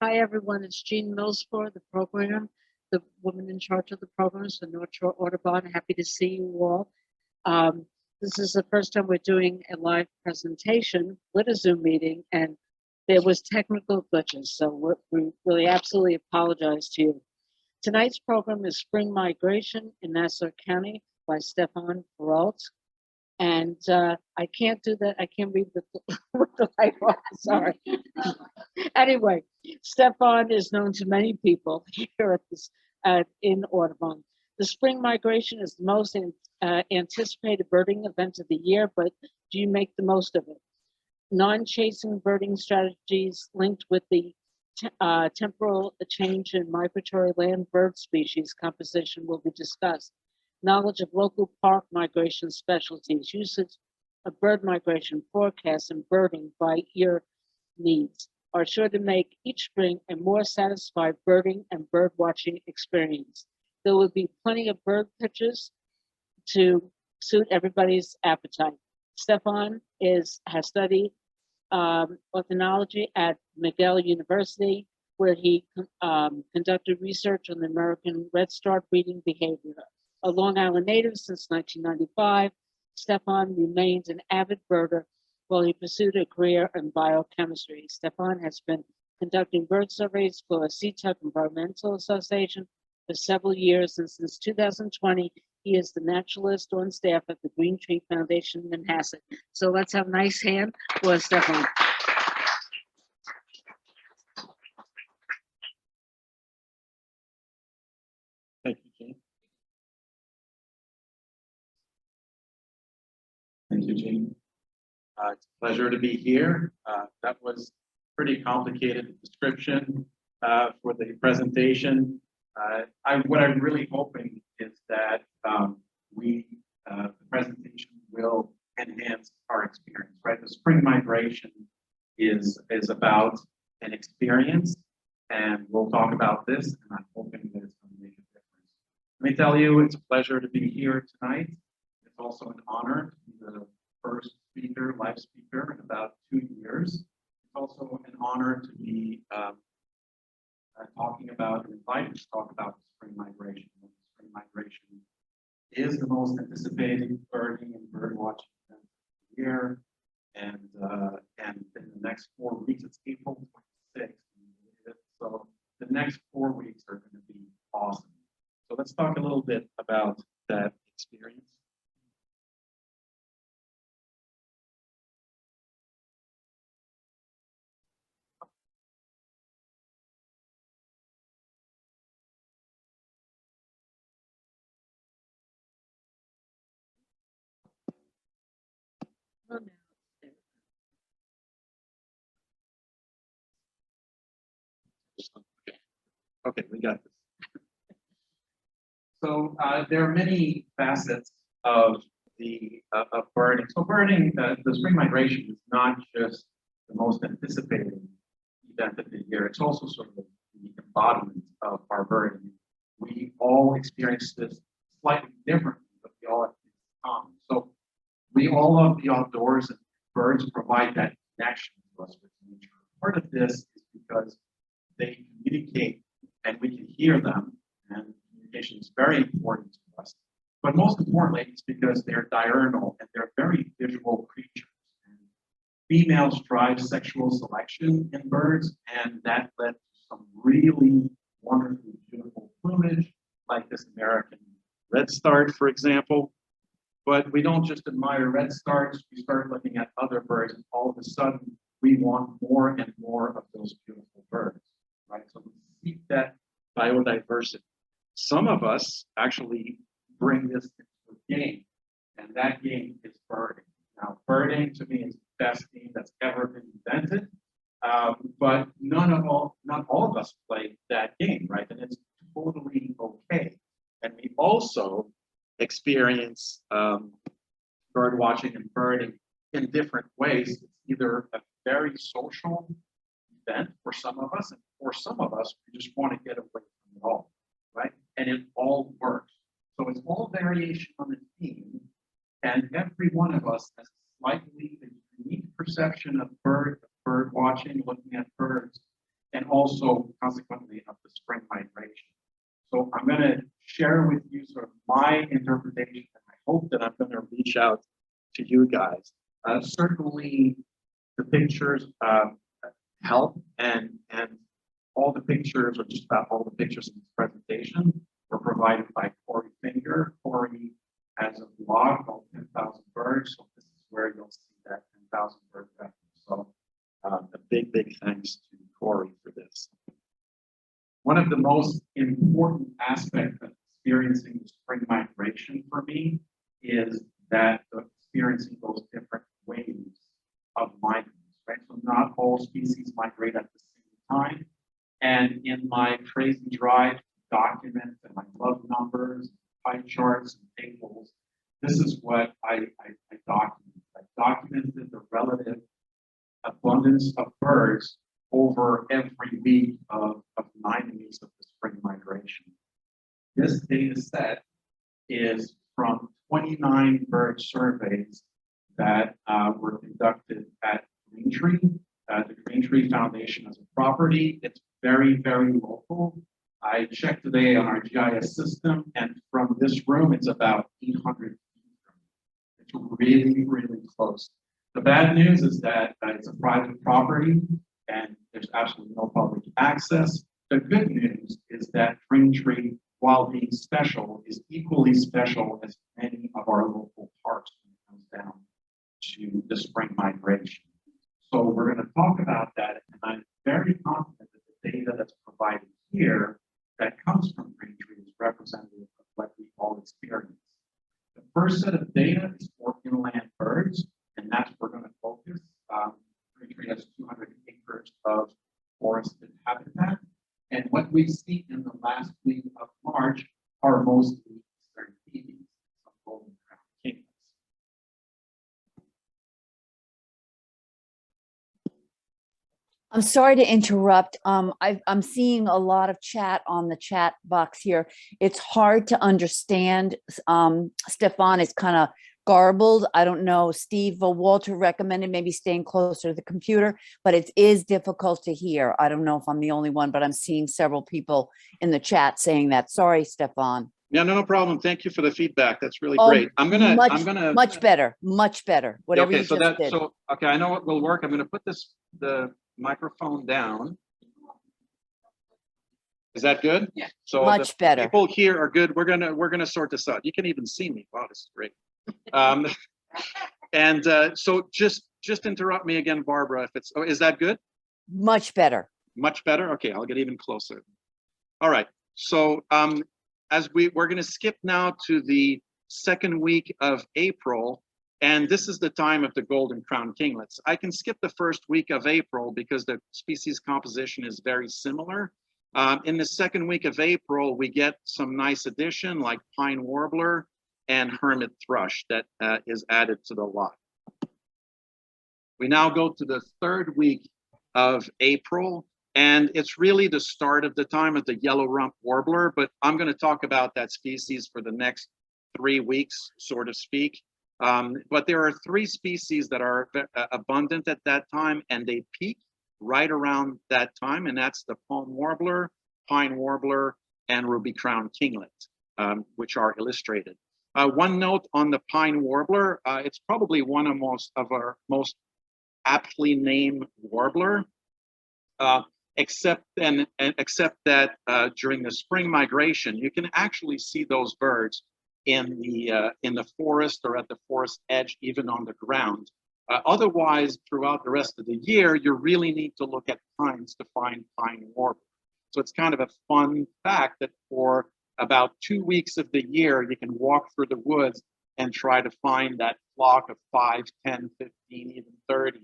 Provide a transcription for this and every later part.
Hi, everyone. It's Jean Millsford, the program, the woman in charge of the programs for North Shore Audubon. Happy to see you all. Um, this is the first time we're doing a live presentation with a Zoom meeting, and there was technical glitches, so we really absolutely apologize to you. Tonight's program is Spring Migration in Nassau County by Stephane Perreault. And I can't do that. I can't read with the light off. Sorry. Anyway, Stephane is known to many people here at this in Audubon. The spring migration is the most anticipated birding event of the year, but do you make the most of it? Non-chasing birding strategies linked with the temporal change in migratory land bird species composition will be discussed. Knowledge of local park migration specialties, usage of bird migration forecasts, and birding by ear needs are sure to make each spring a more satisfied birding and bird watching experience. There will be plenty of bird pictures to suit everybody's appetite. Stephane has studied ornithology at McGill University, where he conducted research on the American redstart breeding behavior. A Long Island native since 1995, Stephane remains an avid birder while he pursued a career in biochemistry. Stephane has been conducting bird surveys for CTUC Environmental Association for several years, and since 2020, he is the naturalist on staff at the Green Tree Foundation in Manhasset. So let's have a nice hand for Stephane. Thank you, Jean. Thank you, Jean. It's a pleasure to be here. That was pretty complicated description for the presentation. What I'm really hoping is that the presentation will enhance our experience, right? The spring migration is about an experience, and we'll talk about this, and I'm hoping that it's going to make a difference. Let me tell you, it's a pleasure to be here tonight. It's also an honor to be the first speaker, live speaker in about 2 years. It's also an honor to be talking about and invited to talk about the spring migration. The spring migration is the most anticipated birding and bird watching event of the year. And in the next 4 weeks, it's April 26th. So the next 4 weeks are going to be awesome. So let's talk a little bit about that experience. Okay, we got this. So there are many facets of the of birding. So birding, the spring migration is not just the most anticipated event of the year. It's also sort of the embodiment of our birding. We all experience this slightly differently, but we all have things in common. So we all love the outdoors, and birds provide that connection to us with nature. Part of this is because they communicate and we can hear them, and communication is very important to us. But most importantly, it's because they're diurnal and they're very visual creatures. And females drive sexual selection in birds, and that led to some really wonderfully beautiful plumage, like this American redstart, for example. But we don't just admire redstarts, we start looking at other birds, and all of a sudden, we want more and more of those beautiful birds, right? So we seek that biodiversity. Some of us actually bring this into a game, and that game is birding. Now, birding to me is the best game that's ever been invented, but not all of us play that game, right? And it's totally okay. And we also experience bird watching and birding in different ways. It's either a very social event for some of us, and for some of us, we just want to get away from it all, right? And it all works. So it's all variation on the theme, and every one of us has slightly a unique perception of bird watching, looking at birds, and also also consequently of the spring migration. So I'm going to share with you sort of my interpretation, and I hope that I'm going to reach out to you guys. Certainly, the pictures help, and all the pictures, or just about all the pictures in this presentation, were provided by Corey Finger. Corey has a blog called 10,000 Birds, so this is where you'll see that 10,000 bird reference. So a big thanks to Corey for this. One of the most important aspects of experiencing the spring migration for me is that experiencing those different waves of migrants, right? So not all species migrate at the same time. And in my crazy drive to document and my love numbers, pie charts, and tables, this is what I documented. I documented the relative abundance of birds over every week of 9 weeks of the spring migration. This data set is from 29 bird surveys that were conducted at Green Tree. The Green Tree Foundation as a property. It's very local. I checked today on our GIS system, and from this room, it's about 800 feet from it. It's really close. The bad news is that it's a private property and there's absolutely no public access. The good news is that Green Tree, while being special, is equally special as many of our local parks when it comes down to the spring migration. So we're going to talk about that, and I'm very confident that the data that's provided here that comes from Green Tree is representative of what we all experience. The first set of data is for inland birds, and that's where we're going to focus. Green Tree has 200 acres of forested habitat, and what we see in the last week of March are mostly eastern peavies, some golden crown kinglets. I'm sorry to interrupt. I'm seeing a lot of chat on the chat box here. It's hard to understand. Stephane is kind of garbled. I don't know. Steve Walter recommended maybe staying closer to the computer, but it is difficult to hear. I don't know if I'm the only one, but I'm seeing several people in the chat saying that. Sorry, Stephane. Yeah, no problem. Thank you for the feedback. That's really Oh, great. I'm gonna much better. Whatever okay, you just did. Okay, I know what will work. I'm gonna put the microphone down. Is that good? Yeah. So Much better. People here are good. We're gonna sort this out. You can even see me. Wow, this is great. So just interrupt me again, Barbara. If it's is that good? Much better. Much better. Okay, I'll get even closer. All right. So as we're going to skip now to the second week of April, and this is the time of the golden crown kinglets. I can skip the first week of April because the species composition is very similar. In the second week of April, we get some nice addition like pine warbler and hermit thrush that is added to the lot. We now go to the third week of April, and it's really the start of the time of the yellow rump warbler, but I'm going to talk about that species for the next 3 weeks, so to speak. But there are 3 species that are abundant at that time, and they peak right around that time, and that's the palm warbler, pine warbler, and ruby crown kinglet, which are illustrated. One note on the pine warbler, it's probably one of our most aptly named warbler, except that during the spring migration, you can actually see those birds in the forest or at the forest edge, even on the ground. Otherwise, throughout the rest of the year, you really need to look at pines to find pine warbler. So it's kind of a fun fact that for about 2 weeks of the year, you can walk through the woods and try to find that flock of 5, 10, 15, even 30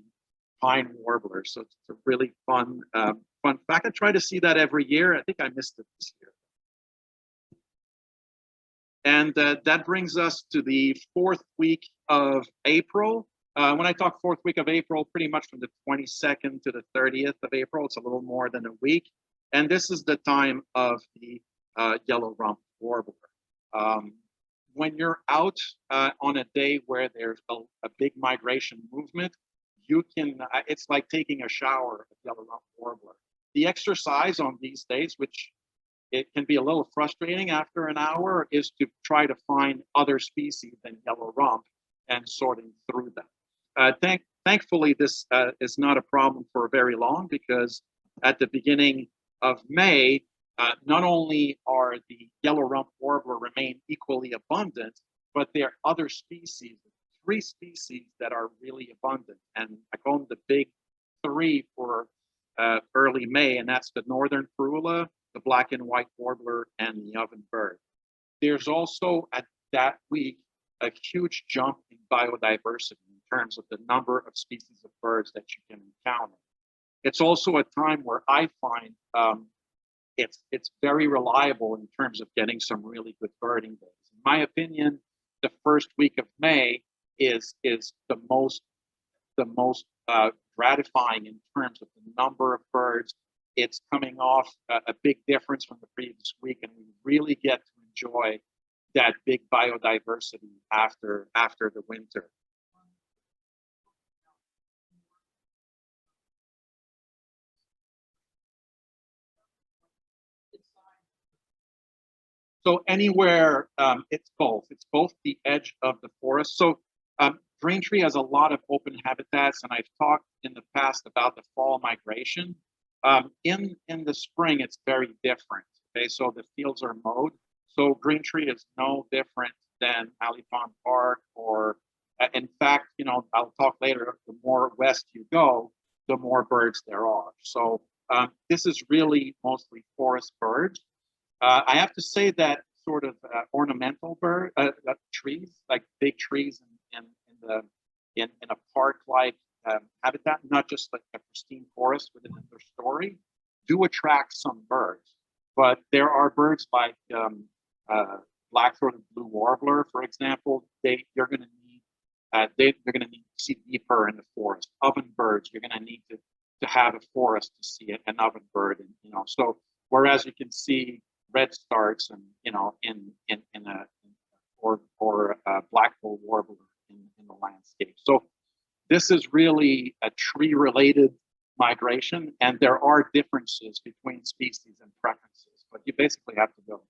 pine warblers. So it's a really fun fact. I try to see that every year. I think I missed it this year. And that brings us to the 4th week of April. When I talk 4th week of April, pretty much from the 22nd to the 30th of April, it's a little more than a week. And this is the time of the yellow rump warbler. When you're out on a day where there's a big migration movement, you can, it's like taking a shower of yellow rump warbler. the exercise on these days, which it can be a little frustrating after an hour, is to try to find other species than yellow rump and sorting through them. Thankfully, this is not a problem for very long, because at the beginning of May, not only are the yellow rump warbler remain equally abundant, but there are other species, 3 species that are really abundant. And I call them the big 3 for early May, and that's the northern Perreault, the black and white warbler, and the ovenbird. There's also at that week a huge jump in biodiversity in terms of the number of species of birds that you can encounter. It's also a time where I find it's very reliable in terms of getting some really good birding days. In my opinion, the first week of May is the most gratifying in terms of the number of birds. It's coming off a big difference from the previous week, and we really get to enjoy that big biodiversity after the winter. So anywhere, it's both. It's both the edge of the forest. So Green Tree has a lot of open habitats, and I've talked in the past about the fall migration. In the spring, it's very different. Okay, so the fields are mowed. So Green Tree is no different than Audubon Park, or in fact, you know, I'll talk later. The more west you go, the more birds there are. So this is really mostly forest birds. I have to say that sort of ornamental bird trees, like big trees in a park-like habitat, not just like a pristine forest with an understory, do attract some birds. But there are birds like black-throated blue warbler, for example. They're going to need they're going to need to see deeper in the forest. Ovenbirds, you're going to need to have a forest to see an ovenbird, and you know. So whereas you can see redstarts and you know in a or black-billed warbler in the landscape. So this is really a tree-related migration, and there are differences between species and preferences, but you basically have to go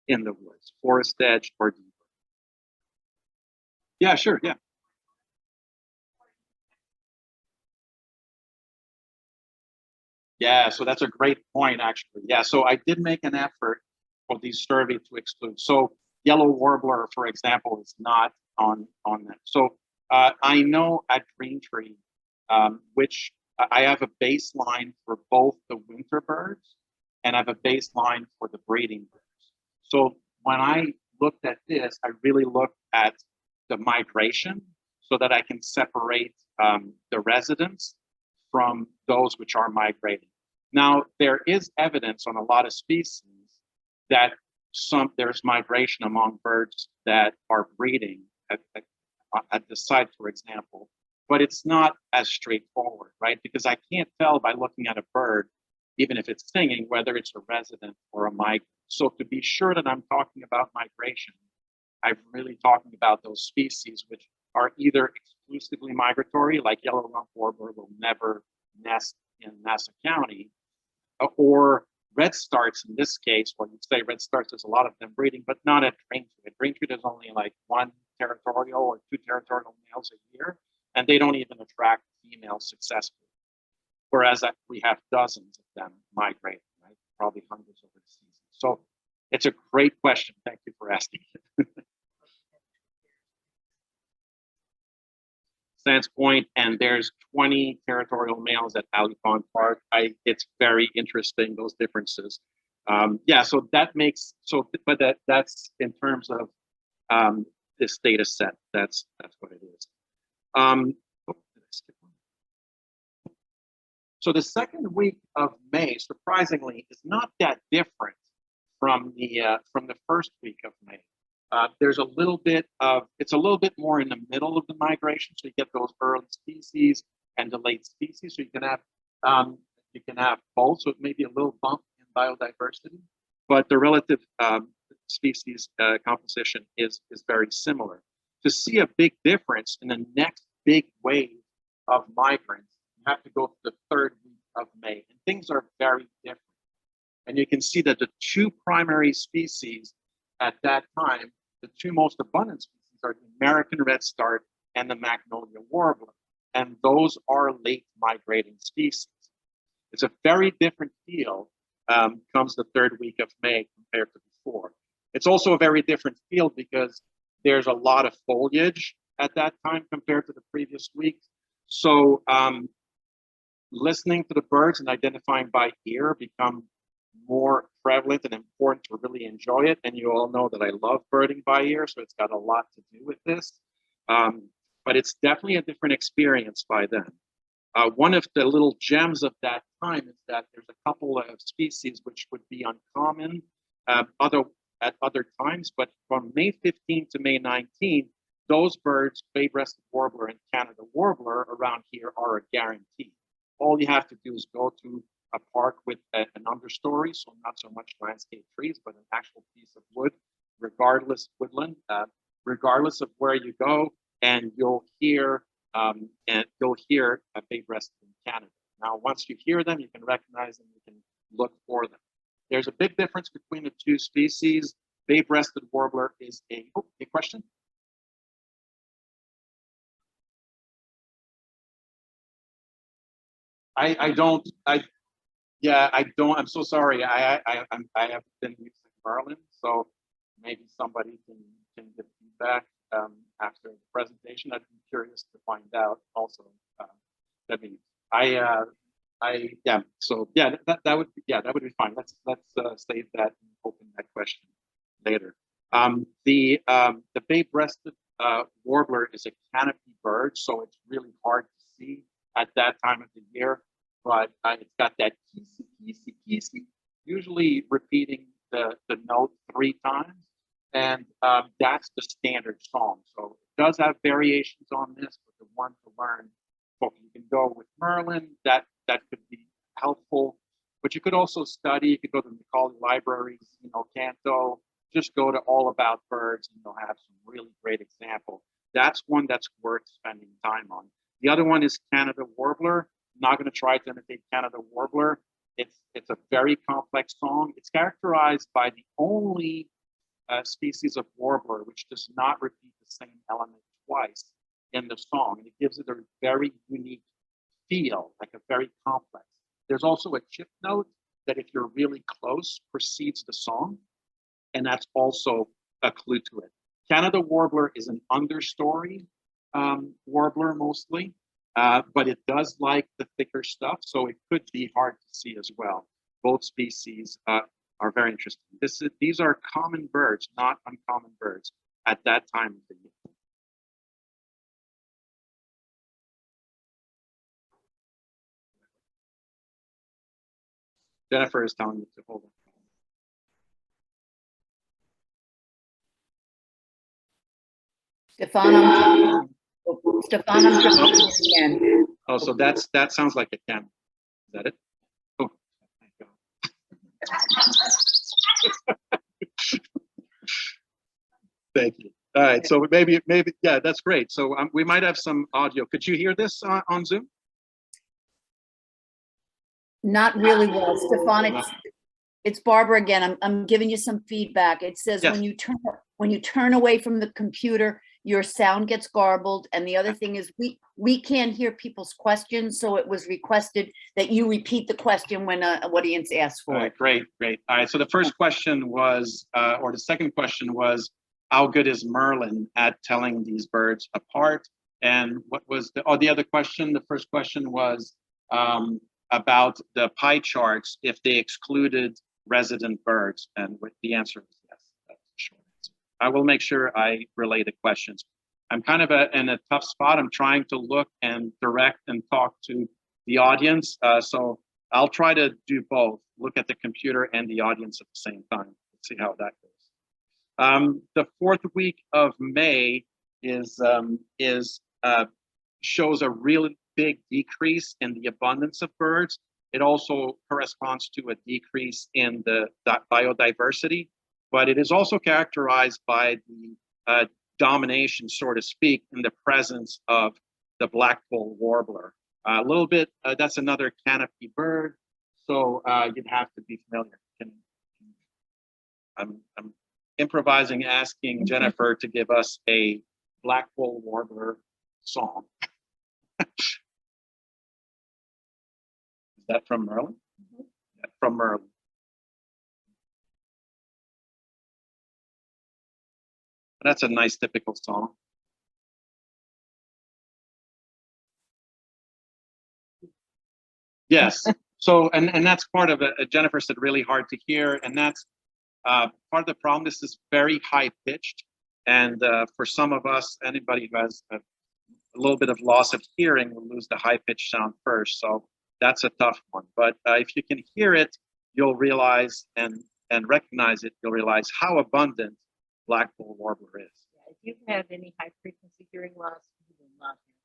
in the woods, forest edge or deeper. Yeah, sure, yeah. Yeah, so that's a great point, actually. Yeah, so I did make an effort for these survey to exclude. So yellow warbler, for example, is not on that. So I know at Green Tree, which I have a baseline for both the winter birds and I have a baseline for the breeding birds. So when I looked at this, I really looked at the migration so that I can separate the residents from those which are migrating. Now, there is evidence on a lot of species that there's migration among birds that are breeding at the site, for example, but it's not as straightforward, right? Because I can't tell by looking at a bird, even if it's singing, whether it's a resident or a migrant. So to be sure that I'm talking about migration, I'm really talking about those species which are either exclusively migratory, like yellow rump warbler will never nest in Nassau County, or redstarts in this case. When you say redstarts, there's a lot of them breeding, but not at Green Tree. At Green Tree, there's only like 1 territorial or 2 territorial males a year, and they don't even attract females successfully. Whereas we have dozens of them migrating, right? Probably hundreds over the season. So it's a great question. Thank you for asking it. Sands Point, and there's 20 territorial males at Audubon Park. It's very interesting, those differences. Yeah, so that makes but that's in terms of this data set. That's what it is. So the second week of May, surprisingly, is not that different from the first week of May. There's a little bit of, it's a little bit more in the middle of the migration. So you get those early species and the late species. So you can have both. So it may be a little bump in biodiversity, but the relative species composition is very similar. To see a big difference in the next big wave of migrants, you have to go to the third week of May, and things are very different. And you can see that the two primary species at that time, the two most abundant species are the American redstart and the magnolia warbler. And those are late migrating species. It's a very different field comes the third week of May compared to before. It's also a very different field because there's a lot of foliage at that time compared to the previous weeks. So listening to the birds and identifying by ear become more prevalent and important to really enjoy it. And you all know that I love birding by ear, so it's got a lot to do with this. But it's definitely a different experience by then. One of the little gems of that time is that there's a couple of species which would be uncommon at other times, but from May 15 to May 19, those birds, bay-breasted warbler and Canada warbler around here are a guarantee. All you have to do is go to a park with an understory, so not so much landscape trees, but an actual piece of wood, regardless woodland, regardless of where you go, and you'll hear a bay-breasted in Canada. Now, once you hear them, you can recognize them, you can look for them. There's a big difference between the two species. Bay-breasted warbler is a question? I don't, I'm so sorry. I have been using Merlin, so maybe somebody can give feedback after the presentation. I'd be curious to find out also. That would be fine. Let's save that and open that question later. The bay-breasted warbler is a canopy bird, so it's really hard to see at that time of the year, but it's got that kisi, kisi, kisi, usually repeating the note 3 times, and that's the standard song. So it does have variations on this, but the one to learn, you can go with Merlin, that could be helpful, but you could also study, you could go to the Macaulay libraries, Canto, just go to All About Birds, and you'll have some really great examples. That's one that's worth spending time on. The other one is Canada warbler. I'm not going to try to imitate Canada warbler. It's a very complex song. It's characterized by the only species of warbler which does not repeat the same element twice in the song, and it gives it a very unique feel, like a very complex. There's also a chip note that, if you're really close, precedes the song, and that's also a clue to it. Canada warbler is an understory warbler mostly, but it does like the thicker stuff, so it could be hard to see as well. Both species are very interesting. These are common birds, not uncommon birds at that time of the year. Jennifer is telling me to hold on. Stephane, I'm jumping again. Oh, so that sounds like a camera. Is that it? Oh, thank God. Thank you. All right, so maybe, yeah, that's great. So we might have some audio. Could you hear this on Zoom? Not really well, Stephane. It's Barbara again. I'm giving you some feedback. It says, yes, when you turn away from the computer, your sound gets garbled. And the other thing is we can't hear people's questions, so it was requested that you repeat the question when an audience asks for it. Great. All right, so the first question was, or the second question was, how good is Merlin at telling these birds apart? And what was the other question? The first question was about the pie charts, if they excluded resident birds, and the answer is yes. That's the short answer. I will make sure I relay the questions. I'm kind of in a tough spot. I'm trying to look and direct and talk to the audience. So I'll try to do both, look at the computer and the audience at the same time. Let's see how that goes. The fourth week of May shows a really big decrease in the abundance of birds. It also corresponds to a decrease in the biodiversity, but it is also characterized by the domination, so to speak, in the presence of the blackpoll warbler. A little bit, that's another canopy bird. So you'd have to be familiar. I'm improvising, asking Jennifer to give us a blackpoll warbler song. Is that from Merlin? Yeah, from Merlin. That's a nice typical song. Yes. So, and that's part of it. Jennifer said really hard to hear, and that's part of the problem. This is very high pitched, and for some of us, anybody who has a little bit of loss of hearing will lose the high pitched sound first. So that's a tough one. But if you can hear it, you'll realize and recognize it. You'll realize how abundant blackpoll warbler is. If you have any high frequency hearing loss, you will not hear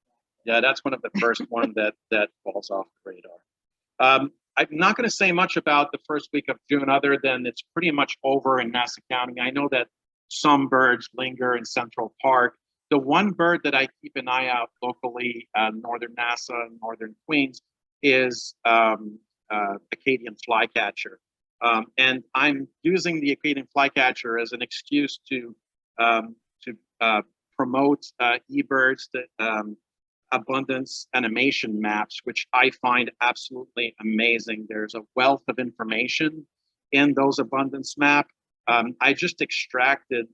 that. Yeah, that's one of the first one that falls off the radar. I'm not going to say much about the first week of June other than it's pretty much over in Nassau County. I know that some birds linger in Central Park. The one bird that I keep an eye out locally, northern Nassau and northern Queens, is Acadian flycatcher. And I'm using the Acadian flycatcher as an excuse to promote eBirds, abundance animation maps, which I find absolutely amazing. There's a wealth of information in those abundance map. I just extracted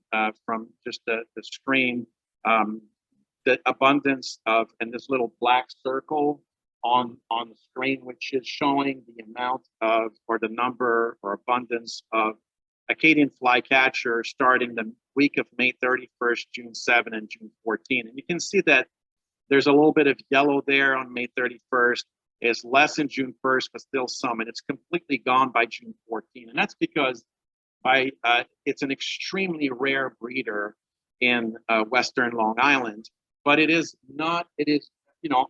from just the screen the abundance of, and this little black circle on the screen, which is showing the amount of, or the number or abundance of Acadian flycatcher starting the week of May 31st, June 7, and June 14. And you can see that there's a little bit of yellow there on May 31st. It's less in June 1st, but still some, and it's completely gone by June 14. And that's because it's an extremely rare breeder in Western Long Island, but it is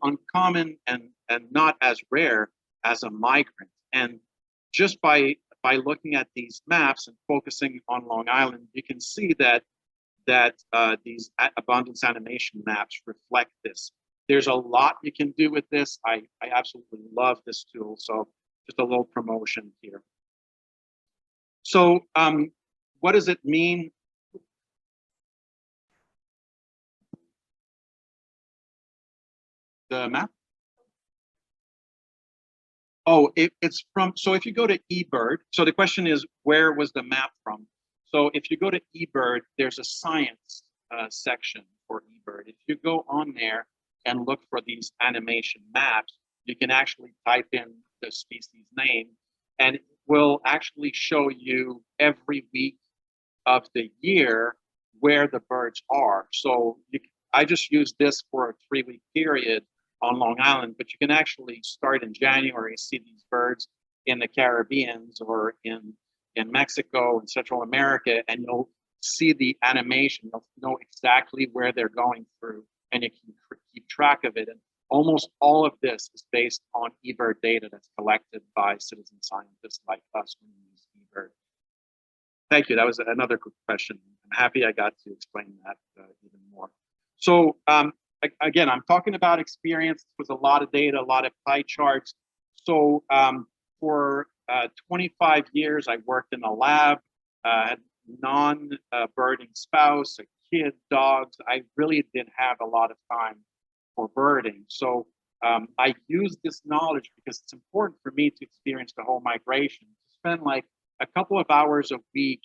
uncommon and not as rare as a migrant. And just by looking at these maps and focusing on Long Island, you can see that these abundance animation maps reflect this. There's a lot you can do with this. I absolutely love this tool. So just a little promotion here. So what does it mean? The map? Oh, it's from, so if you go to eBird, so the question is, where was the map from? So if you go to eBird, there's a science section for eBird. If you go on there and look for these animation maps, you can actually type in the species name, and it will actually show you every week of the year where the birds are. So I just used this for a 3-week period on Long Island, but you can actually start in January, see these birds in the Caribbeans or in Mexico and Central America, and you'll see the animation. You'll know exactly where they're going through, and you can keep track of it. And almost all of this is based on eBird data that's collected by citizen scientists like us when we use eBird. Thank you. That was another good question. I'm happy I got to explain that even more. So again, I'm talking about experience with a lot of data, a lot of pie charts. So for 25 years, I worked in a lab, had non-birding spouse, a kid, dogs. I really didn't have a lot of time for birding. So I use this knowledge because it's important for me to experience the whole migration, to spend like a couple of hours a week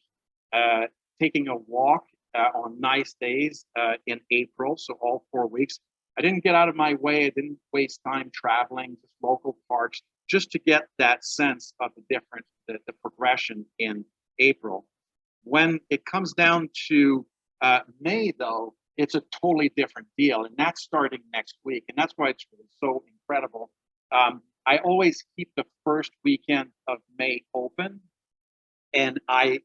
taking a walk on nice days in April, so all 4 weeks. I didn't get out of my way. I didn't waste time traveling to local parks just to get that sense of the difference, the progression in April. When it comes down to May, though, it's a totally different deal, and that's starting next week, and that's why it's really so incredible. I always keep the first weekend of May open, and I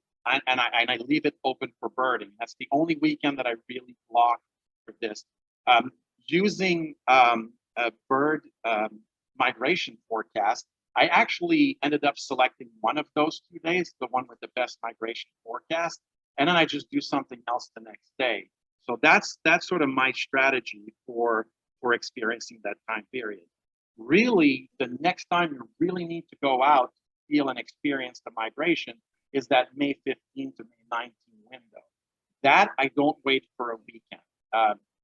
leave it open for birding. That's the only weekend that I really block for this. Using a bird migration forecast, I actually ended up selecting one of those 2 days, the one with the best migration forecast, and then I just do something else the next day. So that's sort of my strategy for experiencing that time period. really the next time you really need to go out to feel and experience the migration is that May 15 to May 19 window. That I don't wait for a weekend.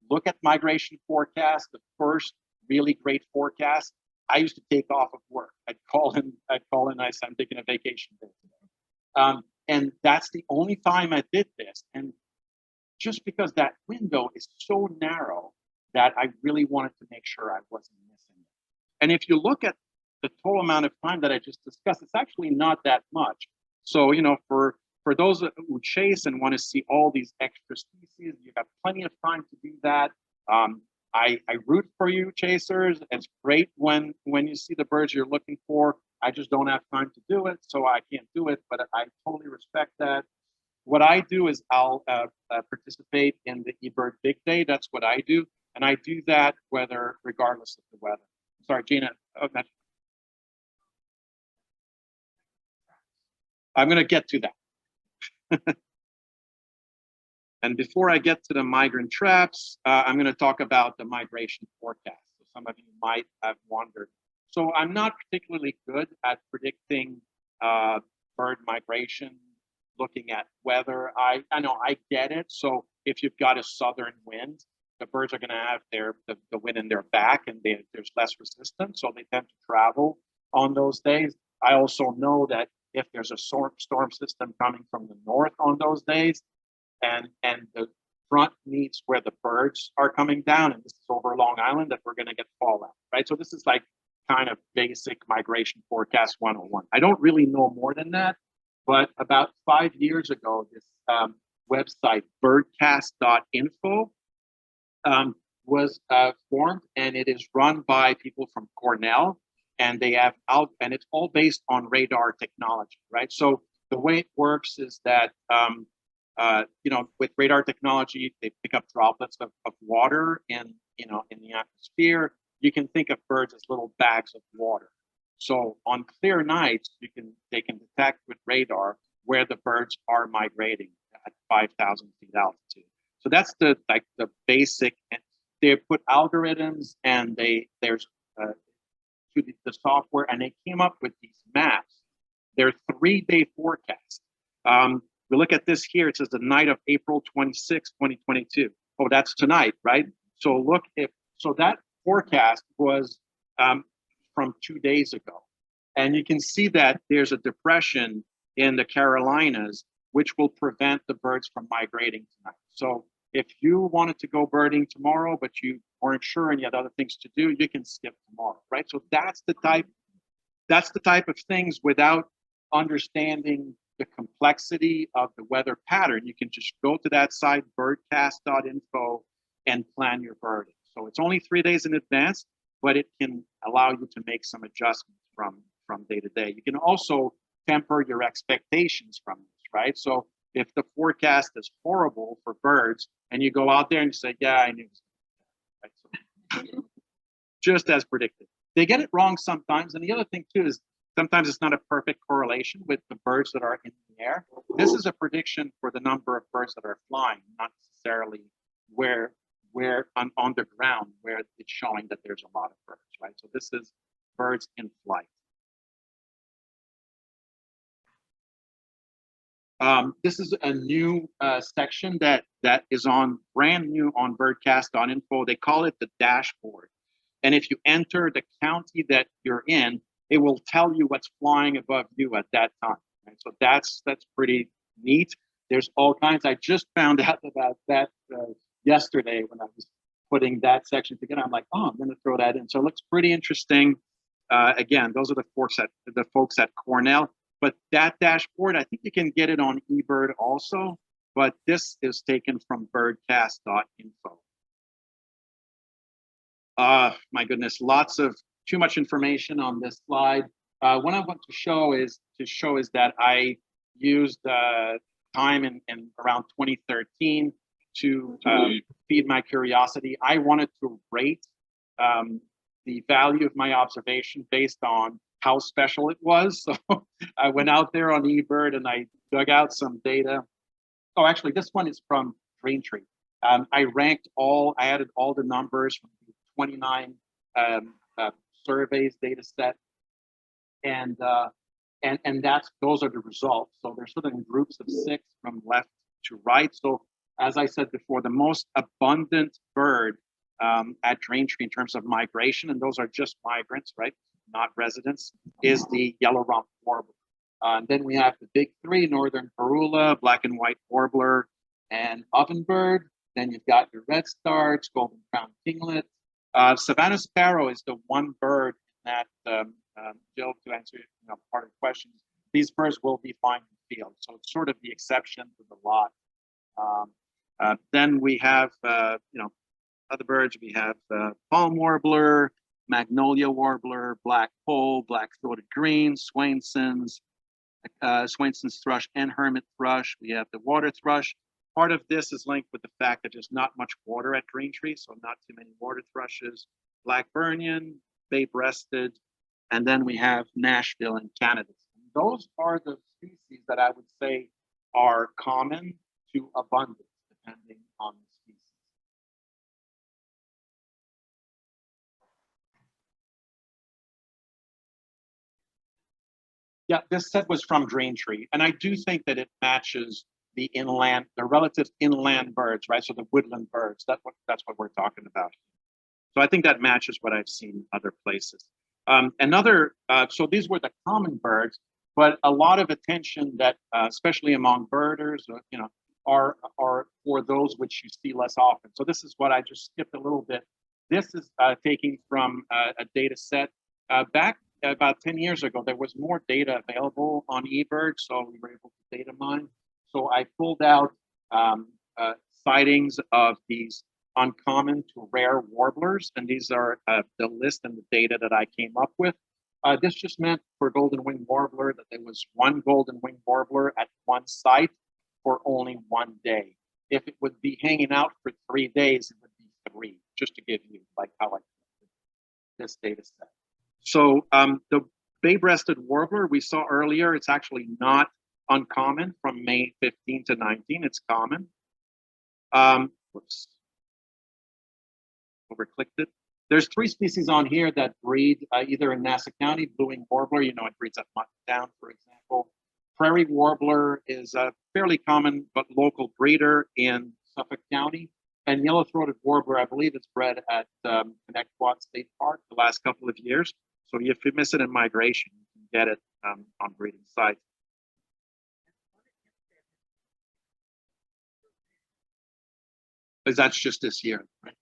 Look at migration forecast, the first really great forecast. I used to take off of work. I'd call in, I said, I'm taking a vacation day today. And that's the only time I did this. And just because that window is so narrow that I really wanted to make sure I wasn't missing it. And if you look at the total amount of time that I just discussed, it's actually not that much. So, you know, for those who chase and want to see all these extra species, you have plenty of time to do that. I root for you, chasers. It's great when you see the birds you're looking for. I just don't have time to do it, so I can't do it, but I totally respect that. What I do is I'll participate in the eBird Big Day. That's what I do. And I do that regardless of the weather. Sorry, Gina. I'm going to get to that. And before I get to the migrant traps, I'm going to talk about the migration forecast. So some of you might have wondered. So I'm not particularly good at predicting bird migration, looking at weather. I know I get it. So if you've got a southern wind, the birds are going to have the wind in their back, and there's less resistance, so they tend to travel on those days. I also know that if there's a storm system coming from the north on those days, and the front meets where the birds are coming down, and this is over Long Island, that we're going to get fallout, right? So this is like kind of basic migration forecast 101. I don't really know more than that, but about 5 years ago, this website, birdcast.info, was formed, and it is run by people from Cornell, and they have and it's all based on radar technology, right? So the way it works is that you know, with radar technology, they pick up droplets of water in the atmosphere. You can think of birds as little bags of water. So on clear nights, they can detect with radar where the birds are migrating at 5,000 feet altitude. So that's the basic. And they put algorithms, and there's to the software, and they came up with these maps. They're 3-day forecasts. We look at this here. It says the night of April 26, 2022. Oh, that's tonight, right? So so that forecast was from 2 days ago. And you can see that there's a depression in the Carolinas, which will prevent the birds from migrating tonight. So if you wanted to go birding tomorrow, but you weren't sure and you had other things to do, you can skip tomorrow, right? So that's the type of things, without understanding the complexity of the weather pattern. You can just go to that site, birdcast.info, and plan your birding. So it's only 3 days in advance, but it can allow you to make some adjustments from day to day. You can also temper your expectations from this, right? So if the forecast is horrible for birds, and you go out there and you say, yeah, I knew this, right? So, just as predicted. They get it wrong sometimes. And the other thing too is sometimes it's not a perfect correlation with the birds that are in the air. This is a prediction for the number of birds that are flying, not necessarily where on the ground where it's showing that there's a lot of birds, right? So this is birds in flight. This is a new section that is brand new on birdcast.info. They call it the dashboard. And if you enter the county that you're in, it will tell you what's flying above you at that time. Right? So that's pretty neat. There's all kinds. I just found out about that yesterday when I was putting that section together. I'm like, oh, I'm going to throw that in. So it looks pretty interesting. Again, those are the folks at Cornell. But that dashboard, I think you can get it on eBird also. But this is taken from birdcast.info. My goodness, too much information on this slide. What I want to show is that I used time in around 2013 to feed my curiosity. I wanted to rate the value of my observation based on how special it was. So I went out there on eBird and I dug out some data. Oh, actually, this one is from Braintree. I added all the numbers from the 29 surveys data set, and those are the results. So they're sort of in groups of 6 from left to right. So as I said before, the most abundant bird at Braintree in terms of migration, and those are just migrants, right, not residents, is the yellow-rumped warbler. Then we have the big 3, northern parula, black and white warbler, and ovenbird. Then you've got your redstarts, golden crowned kinglet. Savannah sparrow is the one bird that, Jill, to answer part of the questions, these birds will be fine in the field. So it's sort of the exception to the lot. Then we have, other birds. We have palm warbler, magnolia warbler, black pole, black-throated green, Swainson's thrush, and hermit thrush. We have the water thrush. Part of this is linked with the fact that there's not much water at Braintree, so not too many water thrushes. Blackburnian, bay-breasted, and then we have Nashville and Canada. Those are the species that I would say are common to abundant, depending on the species. Yeah, this set was from Braintree, and I do think that it matches the relative inland birds, right? So the woodland birds, that's what we're talking about. So I think that matches what I've seen other places. So these were the common birds, but a lot of attention that, especially among birders, are for those which you see less often. So this is what I just skipped a little bit. This is taking from a data set. Back about 10 years ago, there was more data available on eBird, so we were able to data mine. So I pulled out sightings of these uncommon to rare warblers, and these are the list and the data that I came up with. This just meant for golden winged warbler that there was one golden winged warbler at one site for only 1 day. If it would be hanging out for 3 days, it would be 3, just to give you like how I this data set. So the bay-breasted warbler we saw earlier, it's actually not uncommon from May 15 to 19. It's common. Whoops. Overclicked it. There's 3 species on here that breed either in Nassau County, blue-winged warbler, it breeds at Mutton, for example. Prairie warbler is a fairly common but local breeder in Suffolk County. And yellow-throated warbler, I believe it's bred at Connecticut State Park the last couple of years. So if you miss it in migration, you can get it on breeding sites. Because that's just this year, right?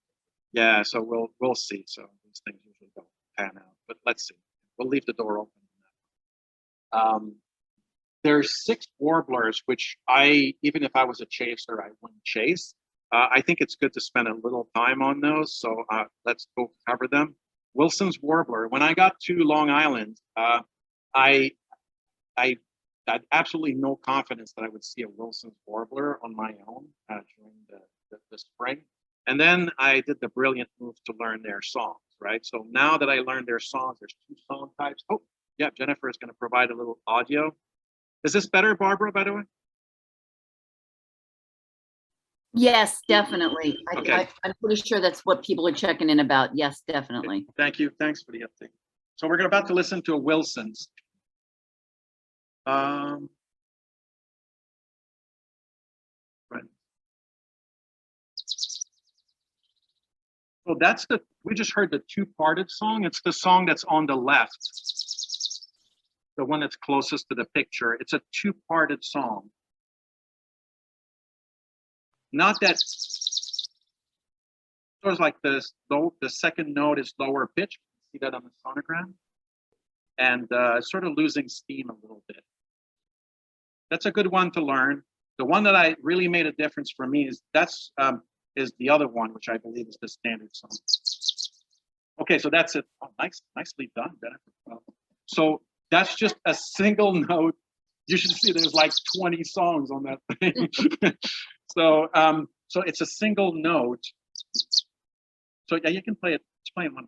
Yeah, so we'll see. So these things usually don't pan out, but let's see. We'll leave the door open. There's 6 warblers, which even if I was a chaser, I wouldn't chase. I think it's good to spend a little time on those. So let's go cover them. Wilson's warbler. When I got to Long Island, I had absolutely no confidence that I would see a Wilson's warbler on my own during the spring. And then I did the brilliant move to learn their songs, right? So now that I learned their songs, there's 2 song types. Oh, yeah, Jennifer is going to provide a little audio. Is this better, Barbara, by the way? Yes, definitely. Okay. I'm pretty sure that's what people are checking in about. Yes, definitely. Thank you. Thanks for the update. So we're about to listen to a Wilson's. Right. So we just heard the 2-parted song. It's the song that's on the left, the one that's closest to the picture. It's a 2-parted song. Not that, sort of like the second note is lower pitch. See that on the sonogram? And sort of losing steam a little bit. That's a good one to learn. The one that I really made a difference for me is the other one, which I believe is the standard song. Okay, so that's it. Oh, nicely done, Jennifer. So that's just a single note. You should see there's like 20 songs on that thing. So it's a single note. So yeah, you can play it. Just play it one.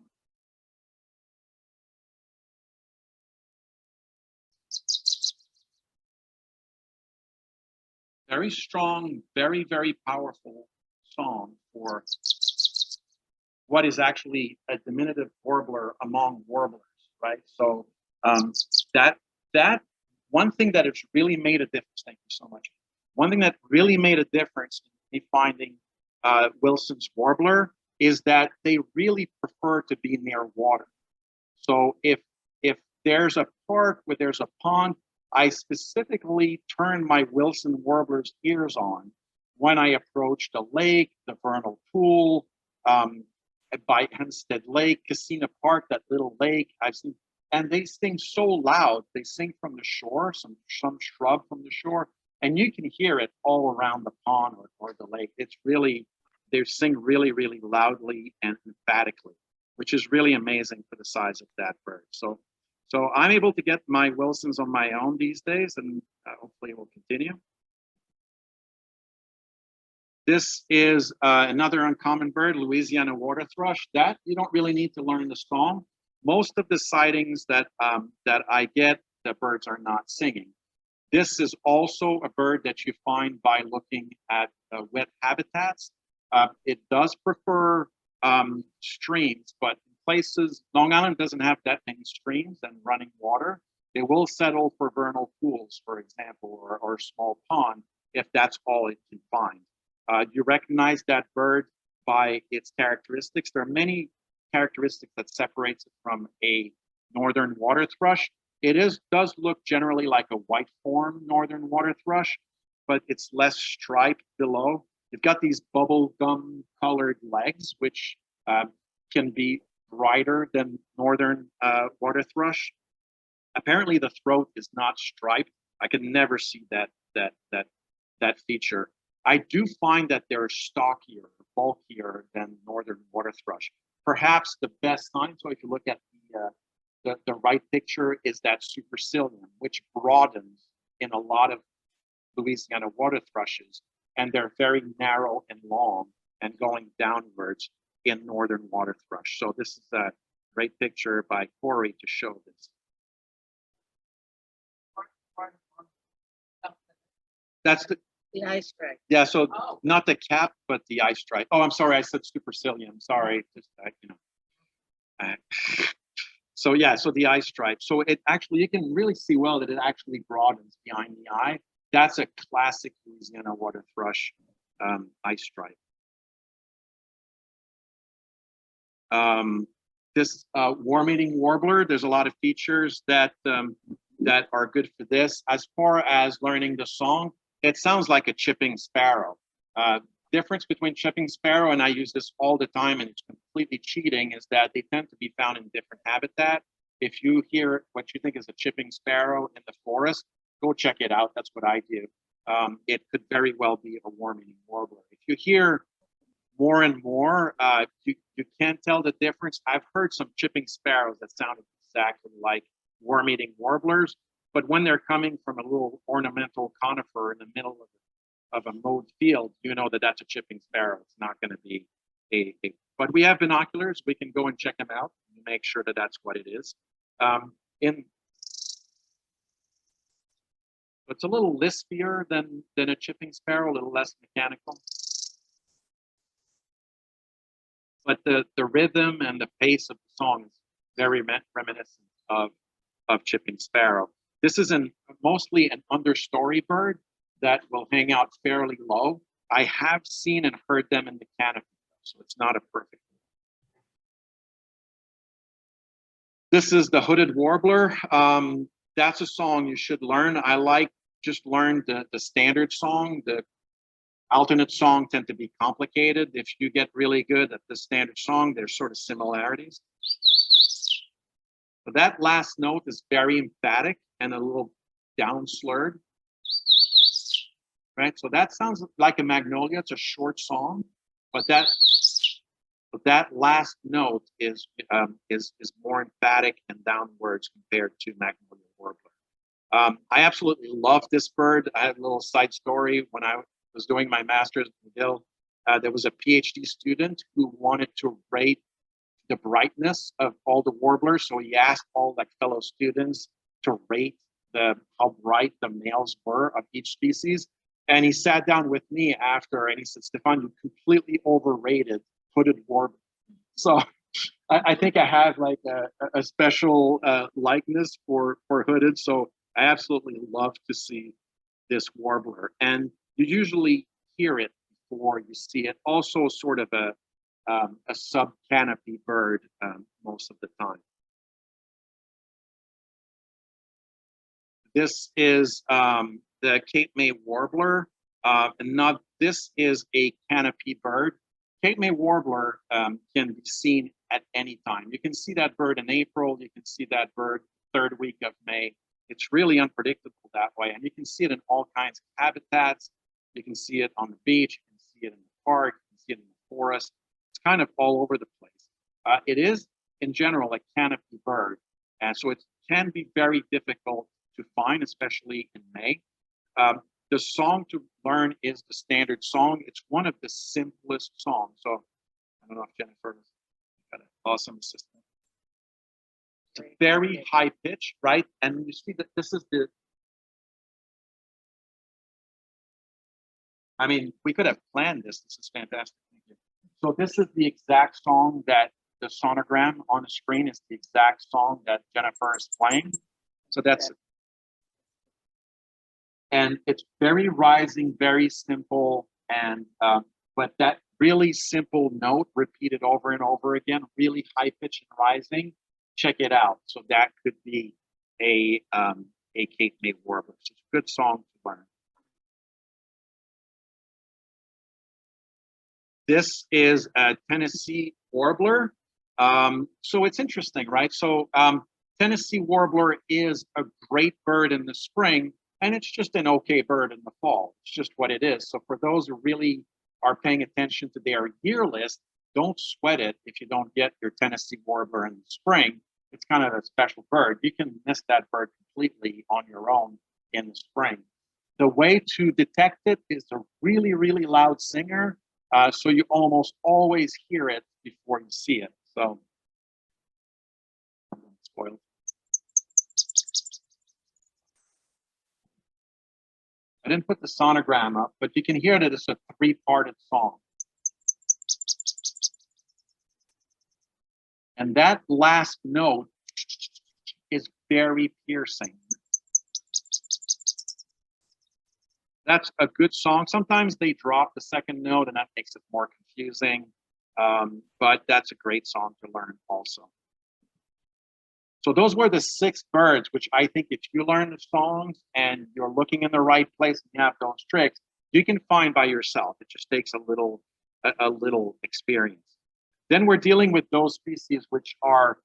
Very strong, very, very powerful song for what is actually a diminutive warbler among warblers, right? So that one thing that has really made a difference. Thank you so much. One thing that really made a difference in me finding Wilson's warbler is that they really prefer to be near water. So if there's a park where there's a pond, I specifically turn my Wilson warbler's ears on when I approach the lake, the vernal pool, by Hempstead Lake, Casino Park, that little lake. I've seen, and they sing so loud. They sing from the shore, some shrub from the shore, and you can hear it all around the pond or the lake. It's really, they sing really, really loudly and emphatically, which is really amazing for the size of that bird. So I'm able to get my Wilsons on my own these days, and hopefully it will continue. This is another uncommon bird, Louisiana water thrush. That you don't really need to learn the song. Most of the sightings that I get, the birds are not singing. This is also a bird that you find by looking at wet habitats. It does prefer streams, but in places, Long Island doesn't have that many streams and running water. They will settle for vernal pools, for example, or small pond, if that's all it can find. You recognize that bird by its characteristics. There are many characteristics that separates it from a northern water thrush. It does look generally like a white form northern water thrush, but it's less striped below. You've got these bubble gum colored legs, which can be brighter than northern water thrush. Apparently the throat is not striped. I could never see that feature. I do find that they're stockier, bulkier than northern water thrush. Perhaps the best sign, so if you look at the right picture, is that supercilium, which broadens in a lot of Louisiana water thrushes, and they're very narrow and long and going downwards in northern water thrush. So this is a great picture by Corey to show this. That's The eye stripe. yeah, so not the cap, but the eye stripe. Oh, I'm sorry, I said supercilium. Sorry, just so yeah, so the eye stripe. So it actually, you can really see well that it actually broadens behind the eye. That's a classic Louisiana water thrush eye stripe. This worm-eating warbler, there's a lot of features that that are good for this. As far as learning the song, it sounds like a chipping sparrow. Difference between chipping sparrow, and I use this all the time, and it's completely cheating, is that they tend to be found in different habitat. If you hear what you think is a chipping sparrow in the forest, go check it out. That's what I do. It could very well be a worm-eating warbler. If you hear more and more, you can't tell the difference. I've heard some chipping sparrows that sounded exactly like worm-eating warblers, but when they're coming from a little ornamental conifer in the middle of a mowed field, you know that that's a chipping sparrow. It's not going to be but we have binoculars. We can go and check them out and make sure that that's what it is. It's a little lispier than a chipping sparrow, a little less mechanical. But the rhythm and the pace of the song is very reminiscent of chipping sparrow. This is mostly an understory bird that will hang out fairly low. I have seen and heard them in the canopy, so it's not a perfect one. This is the hooded warbler. That's a song you should learn. I like just learn the standard song. The alternate song tend to be complicated. If you get really good at the standard song, there's sort of similarities. But that last note is very emphatic and a little down slurred. Right, so that sounds like a magnolia. It's a short song, but that last note is more emphatic and downwards compared to magnolia warbler. I absolutely love this bird. I have a little side story. When I was doing my master's at McGill, there was a PhD student who wanted to rate the brightness of all the warblers. So he asked all like fellow students to rate how bright the males were of each species. And he sat down with me after and he said, Stephane, you completely overrated hooded warbler. So I think I have like a special likeness for hooded. So I absolutely love to see this warbler, and you usually hear it before you see it. Also, sort of a sub canopy bird most of the time. This is the Cape May warbler, and not this is a canopy bird. Cape May warbler can be seen at any time. You can see that bird in April. You can see that bird third week of May. It's really unpredictable that way, and you can see it in all kinds of habitats. You can see it on the beach. You can see it in the park. You can see it in the forest. It's kind of all over the place. It is, in general, a canopy bird, and so it can be very difficult to find, especially in May. The song to learn is the standard song. It's one of the simplest songs. So I don't know if Jennifer got an awesome assistant. It's very high pitch, right? And you see that this is the, I mean, we could have planned this. This is fantastic. Thank you. So this is the exact song that the sonogram on the screen is the exact song that Jennifer is playing. So that's, and it's very rising, very simple, and but that really simple note repeated over and over again, really high pitch and rising. Check it out. So that could be a Cape May warbler. So it's a good song to learn. This is a Tennessee warbler. So it's interesting, right? So Tennessee warbler is a great bird in the spring, and it's just an okay bird in the fall. It's just what it is. So for those who really are paying attention to their year list, don't sweat it if you don't get your Tennessee warbler in the spring. It's kind of a special bird. You can miss that bird completely on your own in the spring. The way to detect it is a really, really loud singer. So you almost always hear it before you see it. So, spoiled. I didn't put the sonogram up, but you can hear that it's a three-parted song. And that last note is very piercing. That's a good song. Sometimes they drop the second note and that makes it more confusing. But that's a great song to learn also. So those were the 6 birds, which I think if you learn the songs and you're looking in the right place and you have those tricks, you can find by yourself. It just takes a little experience. Then we're dealing with those species which are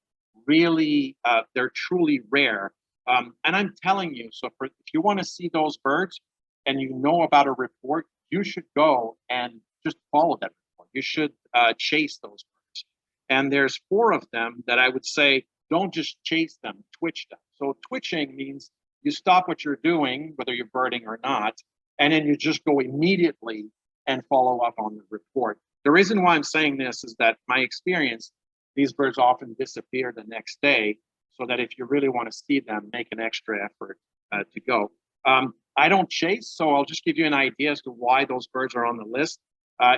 really, they're truly rare. And I'm telling you, so if you want to see those birds and you know about a report, you should go and just follow that report. You should chase those birds. And there's 4 of them that I would say, don't just chase them, twitch them. So twitching means you stop what you're doing, whether you're birding or not, and then you just go immediately and follow up on the report. The reason why I'm saying this is that my experience, these birds often disappear the next day, so that if you really want to see them, make an extra effort to go. I don't chase, so I'll just give you an idea as to why those birds are on the list.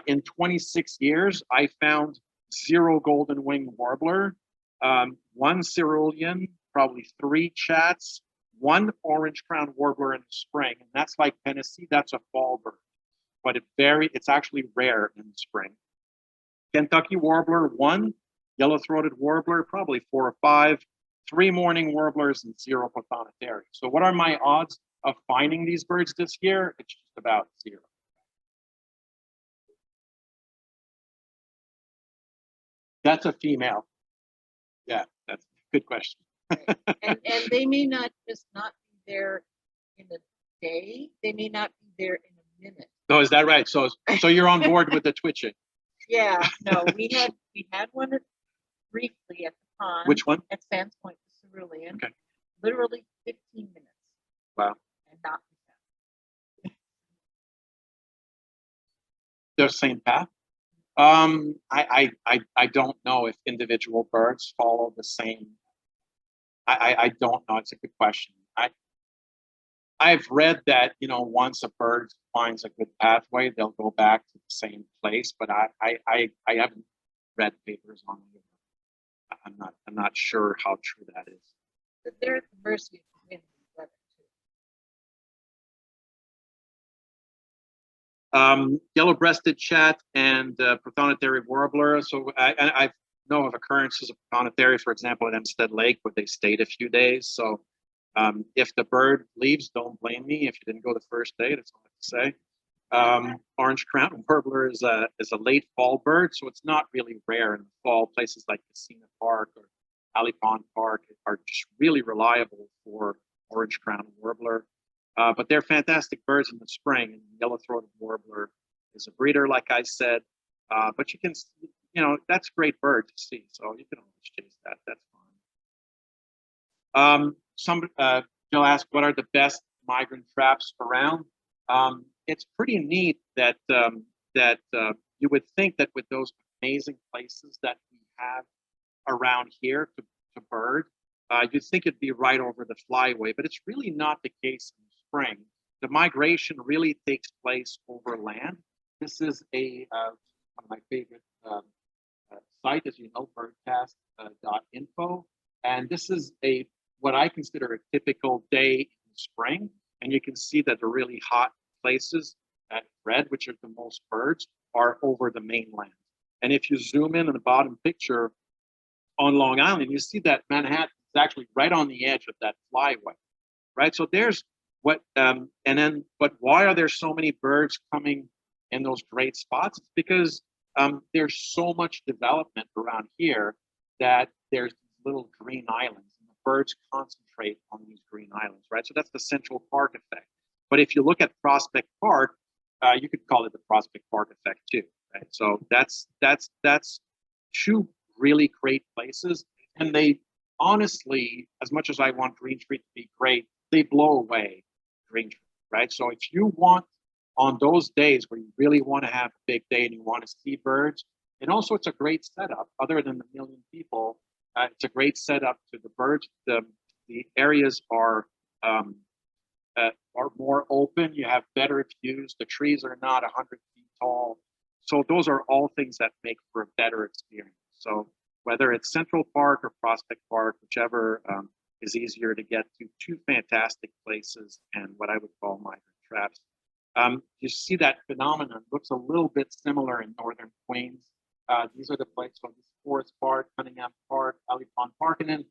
In 26 years, I found 0 golden wing warbler, 1 cerulean, probably 3 chats, 1 orange crowned warbler in the spring, and that's like Tennessee. That's a fall bird, but it's actually rare in the spring. Kentucky warbler, 1 yellow-throated warbler, probably 4 or 5, 3 mourning warblers, and 0 prothonotary. So what are my odds of finding these birds this year? It's just about 0. That's a female. Yeah, that's a good question. And they may not just not be there in a day. They may not be there in a minute. Oh, is that right? So you're on board with the twitching. Yeah, no, we had one briefly at the pond. Which one? At Sands Point, the cerulean. Okay. Literally 15 minutes. Wow. And not The same path. I don't know if individual birds follow the same. I don't know. It's a good question. I've read that, you know, once a bird finds a good pathway, they'll go back to the same place, but I haven't red papers on it. I'm not sure how true that is. But they're at the mercy of the wind and weather too. Yellow-breasted chat and prothonotary warbler. So I know of occurrences of prothonotary, for example, at Hempstead Lake, where they stayed a few days. So if the bird leaves, don't blame me. If you didn't go the first day, that's all I have to say. Orange crown warbler is a late fall bird, so it's not really rare in the fall. Places like Casina Park or Alley Pond Park are just really reliable for orange crown warbler. But they're fantastic birds in the spring. And yellow-throated warbler is a breeder, like I said. But you can, that's a great bird to see. So you can always chase that. That's fine. Jill asked, what are the best migrant traps around? It's pretty neat that you would think that with those amazing places that we have around here to bird, you'd think it'd be right over the flyway, but it's really not the case in the spring. The migration really takes place over land. This is one of my favorite site, as you know, birdcast.info. And this is what I consider a typical day in spring. And you can see that the really hot places at red, which are the most birds, are over the mainland. And if you zoom in on the bottom picture on Long Island, you see that Manhattan is actually right on the edge of that flyway, right? So there's but why are there so many birds coming in those great spots? It's because there's so much development around here that there's little green islands, and the birds concentrate on these green islands, right? So that's the Central Park effect. But if you look at Prospect Park, you could call it the Prospect Park effect too, right? So that's two really great places, and they honestly, as much as I want Green Tree to be great, they blow away Green Tree, right? So if you want, on those days where you really want to have a big day and you want to see birds, and also it's a great setup, other than the million people, it's a great setup to the birds. The areas are more open. You have better views. The trees are not 100 feet tall. So those are all things that make for a better experience. So whether it's Central Park or Prospect Park, whichever is easier to get to, two fantastic places and what I would call migrant traps. You see that phenomenon looks a little bit similar in northern Queens. These are the places, so this Forest Park, Cunningham Park, Alley Pond Park, and then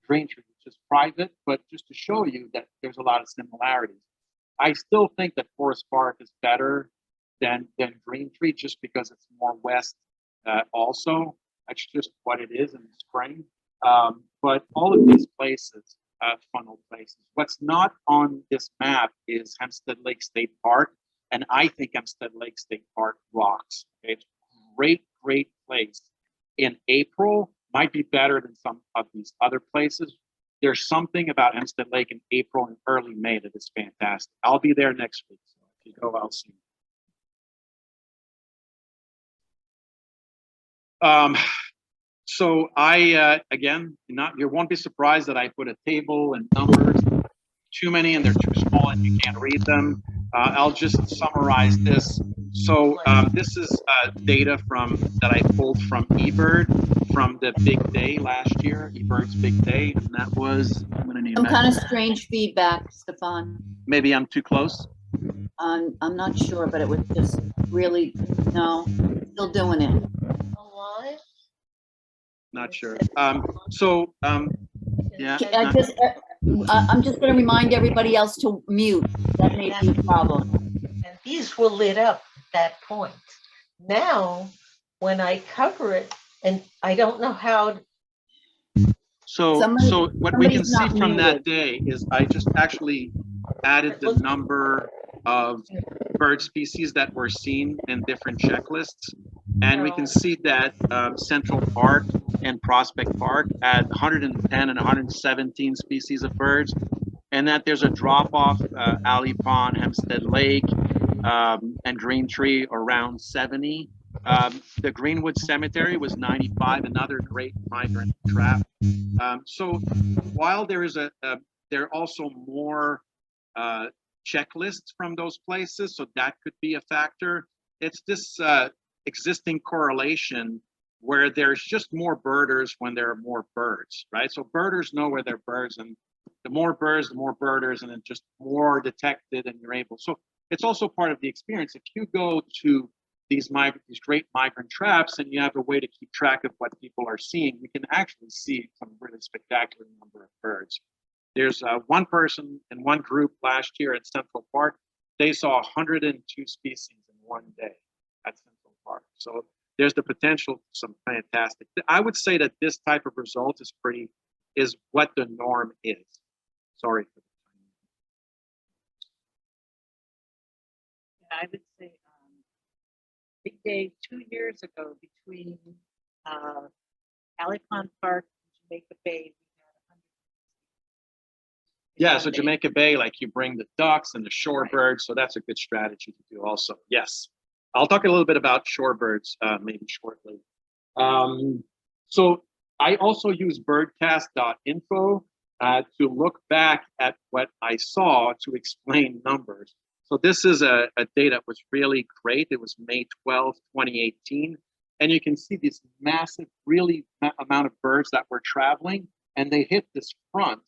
Green Tree, which is private, but just to show you that there's a lot of similarities. I still think that Forest Park is better than Green Tree just because it's more west also. That's just what it is in the spring. But all of these places, funnel places. What's not on this map is Hempstead Lake State Park, and I think Hempstead Lake State Park rocks. Okay? It's a great, great place. In April, might be better than some of these other places. There's something about Hempstead Lake in April and early May that is fantastic. I'll be there next week, so if you go, I'll see you. So I, again, you won't be surprised that I put a table and numbers, too many and they're too small and you can't read them. I'll just summarize this. So this is data that I pulled from eBird from the big day last year, eBird's big day, and that was, I'm gonna need Some kind of strange feedback, Stephane. Maybe I'm too close. I'm not sure, but it was just really, no, still doing it. Alive? Not sure. Yeah. I'm just going to remind everybody else to mute. That may be a problem. And these were lit up at that point. Now, when I cover it, and I don't know how. So what we can see from that day is I just actually added the number of bird species that were seen in different checklists. And we can see that Central Park and Prospect Park had 110 and 117 species of birds, and that there's a drop-off, Alley Pond, Hempstead Lake, and Green Tree around 70. The Greenwood Cemetery was 95, another great migrant trap. So while there is there are also more checklists from those places, so that could be a factor. It's this existing correlation where there's just more birders when there are more birds, right? So birders know where there are birds, and the more birds, the more birders, and then just more detected, and you're able. So it's also part of the experience. If you go to these great migrant traps, and you have a way to keep track of what people are seeing, you can actually see some really spectacular number of birds. There's one person in one group last year at Central Park. They saw 102 species in one day at Central Park. So there's the potential for some fantastic. I would say that this type of result is what the norm is. Sorry for the I would say big day 2 years ago between Alicon Park and Jamaica Bay. Yeah, so Jamaica Bay, like you bring the ducks and the shorebirds, so that's a good strategy to do also. Yes, I'll talk a little bit about shorebirds maybe shortly. So I also use birdcast.info to look back at what I saw to explain numbers. So this is a day that was really great. It was May 12, 2018. And you can see this massive, really amount of birds that were traveling, and they hit this front.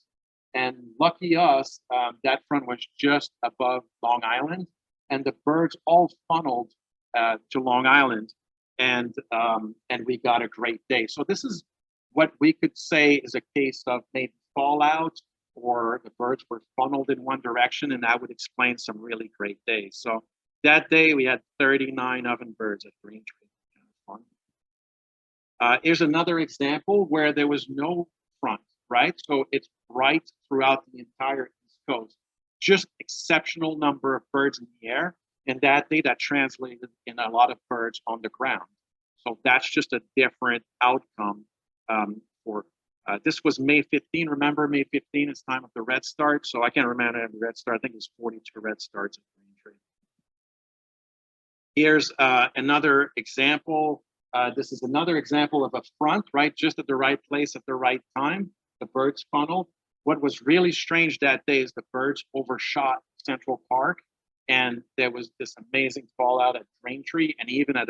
And lucky us, that front was just above Long Island, and the birds all funneled to Long Island, and we got a great day. So this is what we could say is a case of maybe fallout, or the birds were funneled in one direction, and that would explain some really great days. So that day we had 39 ovenbirds at Green Tree. Kind of fun. Here's another example where there was no front, right? So it's bright throughout the entire East Coast. Just exceptional number of birds in the air, and that day that translated in a lot of birds on the ground. So that's just a different outcome for this was May 15. Remember, May 15 is time of the red start. So I can't remember the red start. I think it was 42 red starts at Green Tree. Here's another example. This is another example of a front, right? Just at the right place at the right time. The birds funneled. What was really strange that day is the birds overshot Central Park, and there was this amazing fallout at Braintree, and even at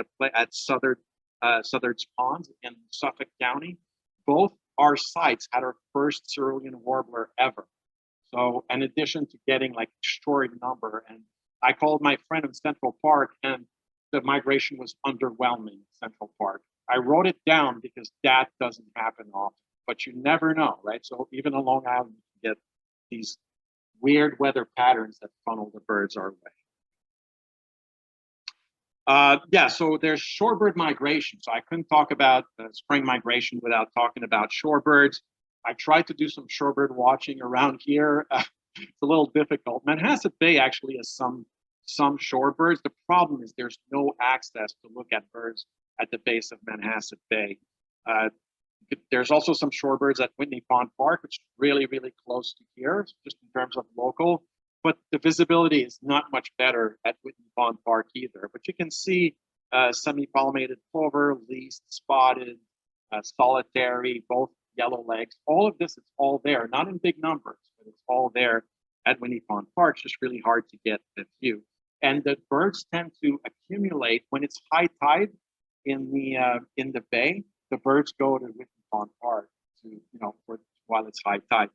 Southard's Pond in Suffolk County. Both our sites had our first cerulean warbler ever. So in addition to getting like extraordinary number, and I called my friend in Central Park, and the migration was underwhelming in Central Park. I wrote it down because that doesn't happen often, but you never know, right? So even on Long Island, you can get these weird weather patterns that funnel the birds our way. Yeah, so there's shorebird migration. So I couldn't talk about spring migration without talking about shorebirds. I tried to do some shorebird watching around here. It's a little difficult. Manhasset Bay actually has some shorebirds. The problem is there's no access to look at birds at the base of Manhasset Bay. There's also some shorebirds at Whitney Pond Park, which is really, really close to here, just in terms of local. But the visibility is not much better at Whitney Pond Park either. But you can see semi-pollinated plover, least, spotted, solitary, both yellow legs. All of this, it's all there, not in big numbers, but it's all there at Whitney Pond Park. It's just really hard to get a view. And the birds tend to accumulate when it's high tide in the bay. The birds go to Whitney Pond Park while it's high tide.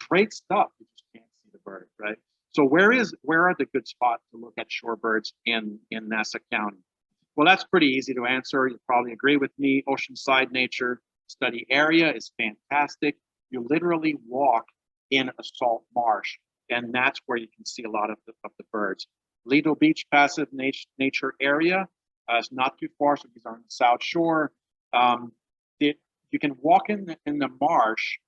Great stuff. You just can't see the bird, right? So where are the good spots to look at shorebirds in Nassau County? Well, that's pretty easy to answer. You'll probably agree with me. Oceanside Nature Study Area is fantastic. You literally walk in a salt marsh, and that's where you can see a lot of the birds. Lido Beach Passive Nature Area is not too far, so these are on the South Shore. You can walk in the marsh.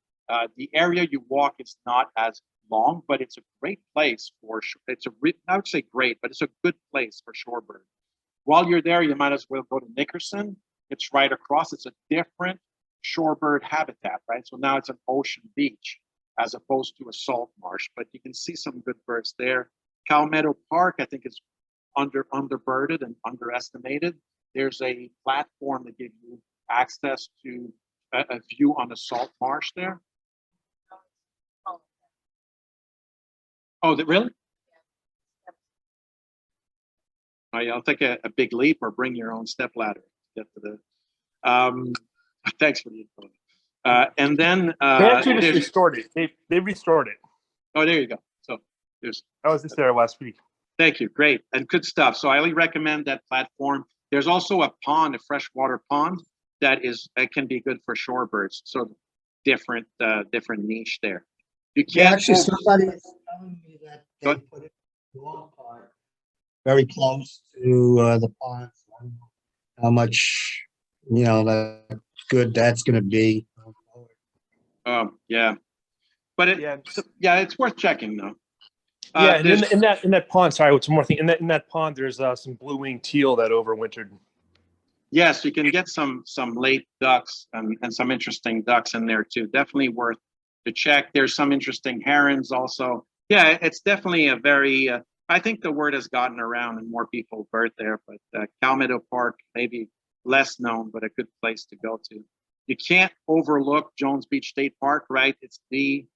The area you walk is not as long, but it's a great place for, I would say great, but it's a good place for shorebird. While you're there, you might as well go to Nickerson. It's right across. It's a different shorebird habitat, right? So now it's an ocean beach as opposed to a salt marsh, but you can see some good birds there. Cow Meadow Park, I think, is underbirded and underestimated. There's a platform that gives you access to a view on the salt marsh there. Oh, really? Oh, yeah, I'll take a big leap or bring your own step ladder to get to Um, thanks for the info. And then They actually just there's, restored it. They restored it. oh, there you go. So there's, I was just there last week. thank you, great, and good stuff. So I highly recommend that platform. There's also a pond, a freshwater pond that can be good for shorebirds. So different niche there. You Yeah, can't. actually, somebody was telling me that they Go- put it in the dog park very close to the pond. I don't know how much, that good that's going to be. Yeah, but Yeah. it's worth checking though. Yeah, and there's- in that pond, sorry, what's one more thing? In that pond, there's some blue-winged teal that overwintered. Yes, you can get some late ducks and some interesting ducks in there too. Definitely worth to check. There's some interesting herons also. Yeah, it's definitely a very. I think the word has gotten around and more people bird there. But Calmeadow Park, maybe less known, but a good place to go to. You can't overlook Jones Beach State Park, right? It's the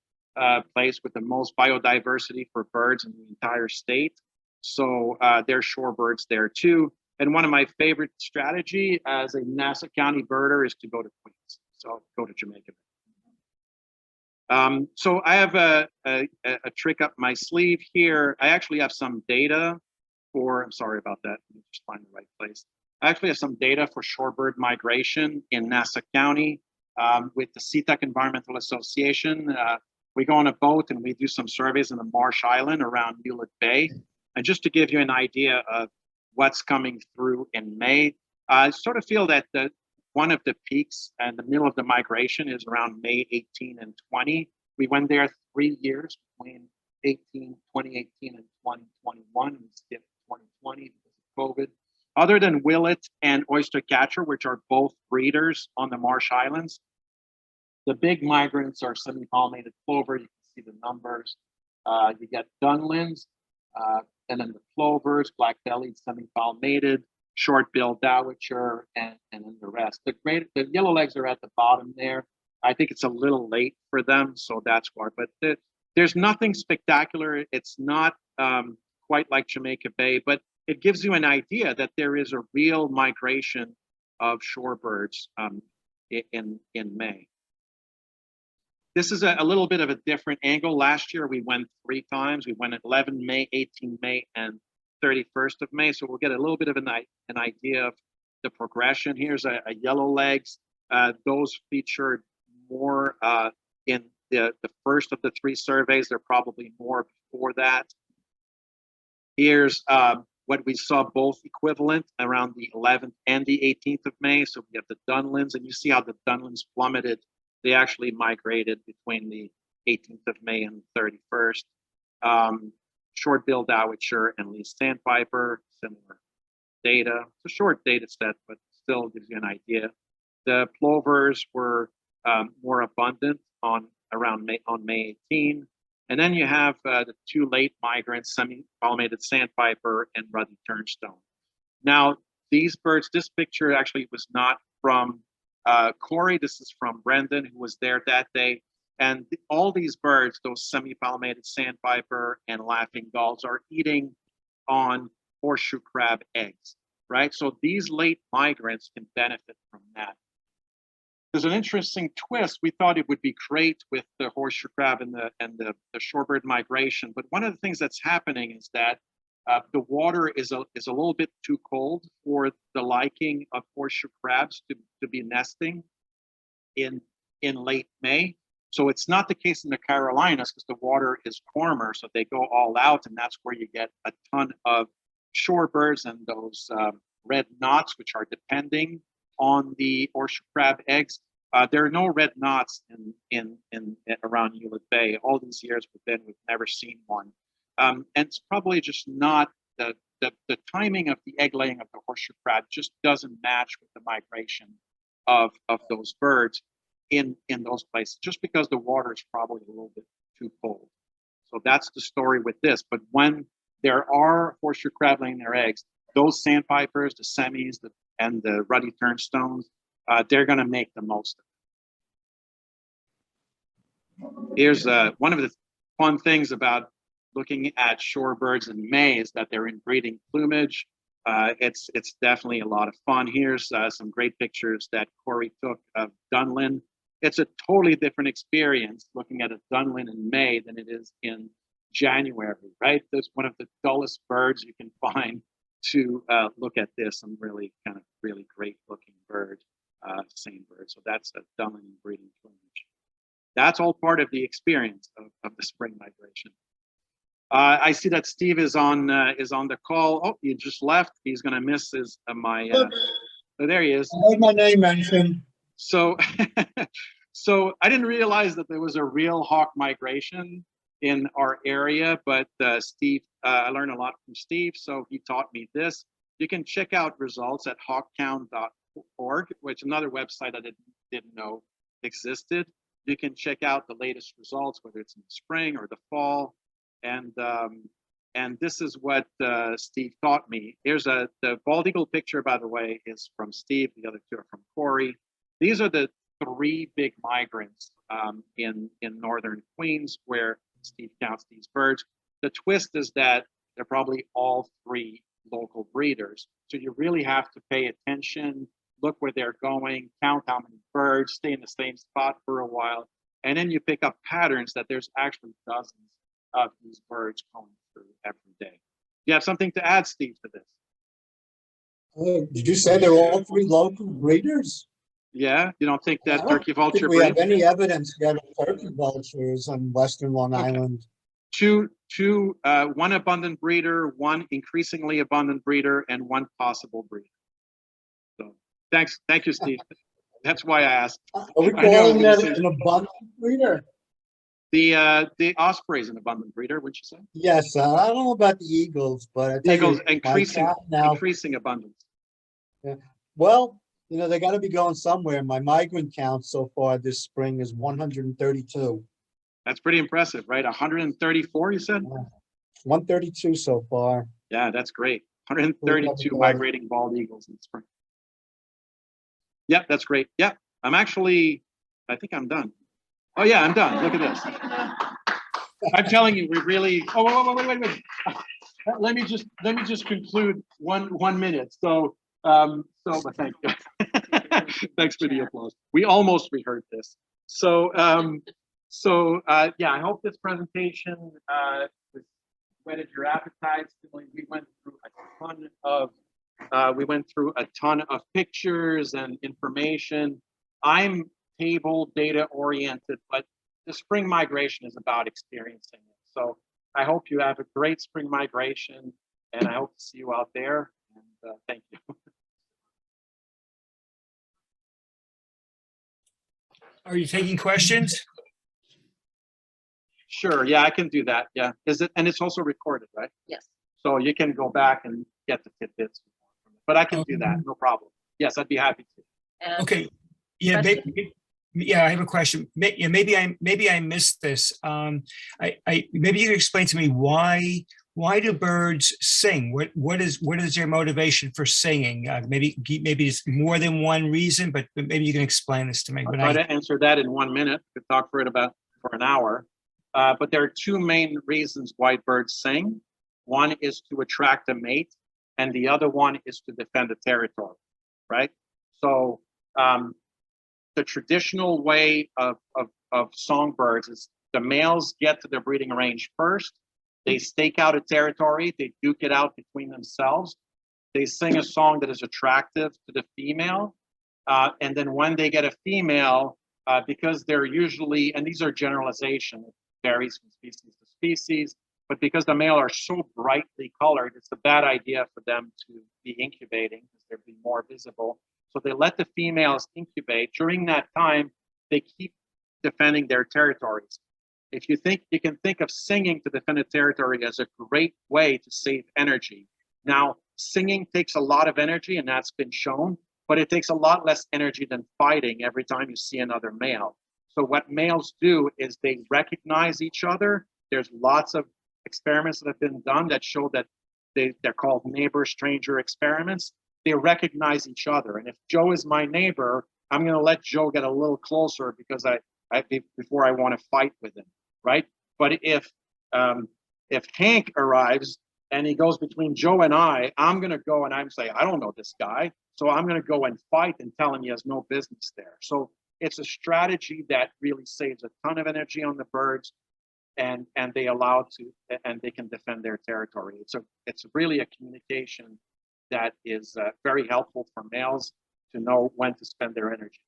place with the most biodiversity for birds in the entire state. So there's shorebirds there too. And one of my favorite strategy as a Nassau County birder is to go to Queens. So go to Jamaica. So I have a trick up my sleeve here. I actually have some data I'm sorry about that. Let me just find the right place. I actually have some data for shorebird migration in Nassau County with the SeaTech Environmental Association. We go on a boat and we do some surveys in the Marsh Island around Hewlett Bay. And just to give you an idea of what's coming through in May, I sort of feel that one of the peaks and the middle of the migration is around May 18 and 20. We went there 3 years between 2018 and 2021. We skipped 2020 because of COVID. Other than willet and oystercatcher, which are both breeders on the Marsh Islands, the big migrants are semi-pollinated plover. You can see the numbers. You get dunlins, and then the plovers, black-bellied, semi-pollinated, short-billed dowitcher, and then the rest. The yellow legs are at the bottom there. I think it's a little late for them, so that's why. But there's nothing spectacular. It's not quite like Jamaica Bay, but it gives you an idea that there is a real migration of shorebirds in May. This is a little bit of a different angle. Last year, we went 3 times. We went at 11 May, 18 May, and 31st of May. So we'll get a little bit of an idea of the progression. Here's a yellow legs. Those featured more in the first of the 3 surveys. There are probably more before that. Here's what we saw both equivalent around the 11th and the 18th of May. So we have the dunlins, and you see how the dunlins plummeted. They actually migrated between the 18th of May and the 31st. Short-billed dowitcher and least sandpiper, similar data. It's a short data set, but still gives you an idea. The plovers were more abundant on May 18. And then you have the 2 late migrants, semi-pollinated sandpiper and ruddy turnstone. Now, these birds, this picture actually was not from Corey. This is from Brendan, who was there that day. And all these birds, those semi-pollinated sandpiper and laughing gulls, are eating on horseshoe crab eggs, right? So these late migrants can benefit from that. There's an interesting twist. We thought it would be great with the horseshoe crab and the shorebird migration, but one of the things that's happening is that the water is a little bit too cold for the liking of horseshoe crabs to be nesting in late May. So it's not the case in the Carolinas because the water is warmer, so they go all out, and that's where you get a ton of shorebirds and those red knots, which are depending on the horseshoe crab eggs. There are no red knots in around Hewlett Bay. All these years we've never seen one. And it's probably just not the timing of the egg laying of the horseshoe crab just doesn't match with the migration of those birds in those places, just because the water is probably a little bit too cold. So that's the story with this. But when there are horseshoe crab laying their eggs, those sandpipers, the semis, and the ruddy turnstones, they're going to make the most of it. Here's one of the fun things about looking at shorebirds in May is that they're in breeding plumage. It's definitely a lot of fun. Here's some great pictures that Corey took of Dunlin. It's a totally different experience looking at a Dunlin in May than it is in January, right? There's one of the dullest birds you can find to look at this. Some really kind of really great looking bird, same bird. So that's a Dunlin breeding plumage. That's all part of the experience of the spring migration. I see that Steve is on the call. Oh, he just left. He's gonna miss his oh, there he is. I heard my name mentioned. So, so I didn't realize that there was a real hawk migration in our area, but Steve, I learned a lot from Steve, so he taught me this. You can check out results at hawkcount.org, which is another website I didn't know existed. You can check out the latest results, whether it's in the spring or the fall. And this is what Steve taught me. Here's the bald eagle picture, by the way, is from Steve. The other two are from Corey. These are the 3 big migrants in northern Queens where Steve counts these birds. The twist is that they're probably all 3 local breeders. So you really have to pay attention, look where they're going, count how many birds, stay in the same spot for a while, and then you pick up patterns that there's actually dozens of these birds going through every day. Do you have something to add, Steve, to this? Did you say they're all 3 local breeders? Yeah, you don't think that I don't turkey vulture think we have breeds? any evidence yet of turkey vultures on Western Long Island. One abundant breeder, 1 increasingly abundant breeder, and 1 possible breeder. So thank you, Steve. That's why I asked. Are we I knew I was calling gonna that say- an abundant breeder? The osprey is an abundant breeder, wouldn't you say? Yes, I don't know about the eagles, but I tell Eagles you, my cat now. increasing abundance. Well, you know, they got to be going somewhere. My migrant count so far this spring is 132. That's pretty impressive, right? 134, you said? 132 so far. Yeah, that's great. 132 Yeah. migrating bald eagles in the spring. Yeah, that's great. Yeah, I think I'm done. Oh yeah, I'm done. Look at this. I'm telling you, we really, oh, wait. Let me just conclude one minute. So, but thank you. Thanks for the applause. We almost rehearsed this. So, yeah, I hope this presentation whetted your appetites. We went through a ton of pictures and information. I'm table data oriented, but the spring migration is about experiencing it. So I hope you have a great spring migration, and I hope to see you out there. And thank you. Are you taking questions? Sure. Yeah, I can do that. Yeah. And it's also recorded, right? Yes. So you can go back and get the tidbits. But I can do that. No problem. Yes, I'd be happy to. And Okay. Yeah, I have a question. Maybe I missed this. Maybe you can explain to me why do birds sing? What is their motivation for singing? Maybe it's more than one reason, but maybe you can explain this to me. I'll try to answer that in 1 minute. We could talk for an hour. But there are 2 main reasons why birds sing. One is to attract a mate, and the other one is to defend a territory, right? So the traditional way of songbirds is the males get to their breeding range first. They stake out a territory. They duke it out between themselves. They sing a song that is attractive to the female. And then when they get a female, because they're usually, and these are generalizations, it varies from species to species, but because the male are so brightly colored, it's a bad idea for them to be incubating because they'd be more visible. So they let the females incubate. During that time, they keep defending their territories. If you think, you can think of singing to defend a territory as a great way to save energy. Now, singing takes a lot of energy, and that's been shown, but it takes a lot less energy than fighting every time you see another male. So what males do is they recognize each other. There's lots of experiments that have been done that show that they're called neighbor-stranger experiments. They recognize each other. And if Joe is my neighbor, I'm going to let Joe get a little closer because before I want to fight with him, right? But if Hank arrives, and he goes between Joe and I'm going to go and I'm saying, I don't know this guy. So I'm going to go and fight and tell him he has no business there. So it's a strategy that really saves a ton of energy on the birds, and they allow and they can defend their territory. It's really a communication that is very helpful for males to know when to spend their energy.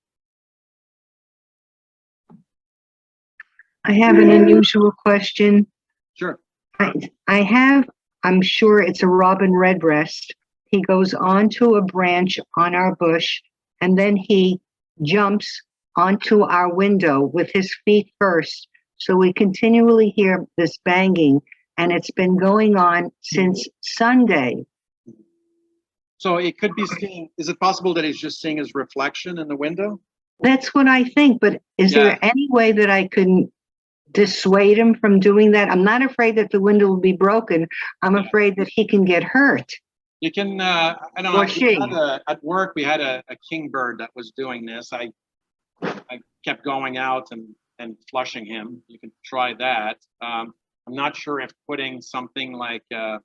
I have an unusual question. Sure. I'm sure it's a robin redbreast. He goes onto a branch on our bush, and then he jumps onto our window with his feet first. So we continually hear this banging, and it's been going on since Sunday. So it could be seeing, is it possible that he's just seeing his reflection in the window? That's what I think, but is there any way that I can dissuade him from doing that? I'm not afraid that the window will be broken. I'm afraid that he can get hurt. You can, I don't Or know, she. at work, we had a kingbird that was doing this. I kept going out and flushing him. You can try that. I'm not sure if putting something like a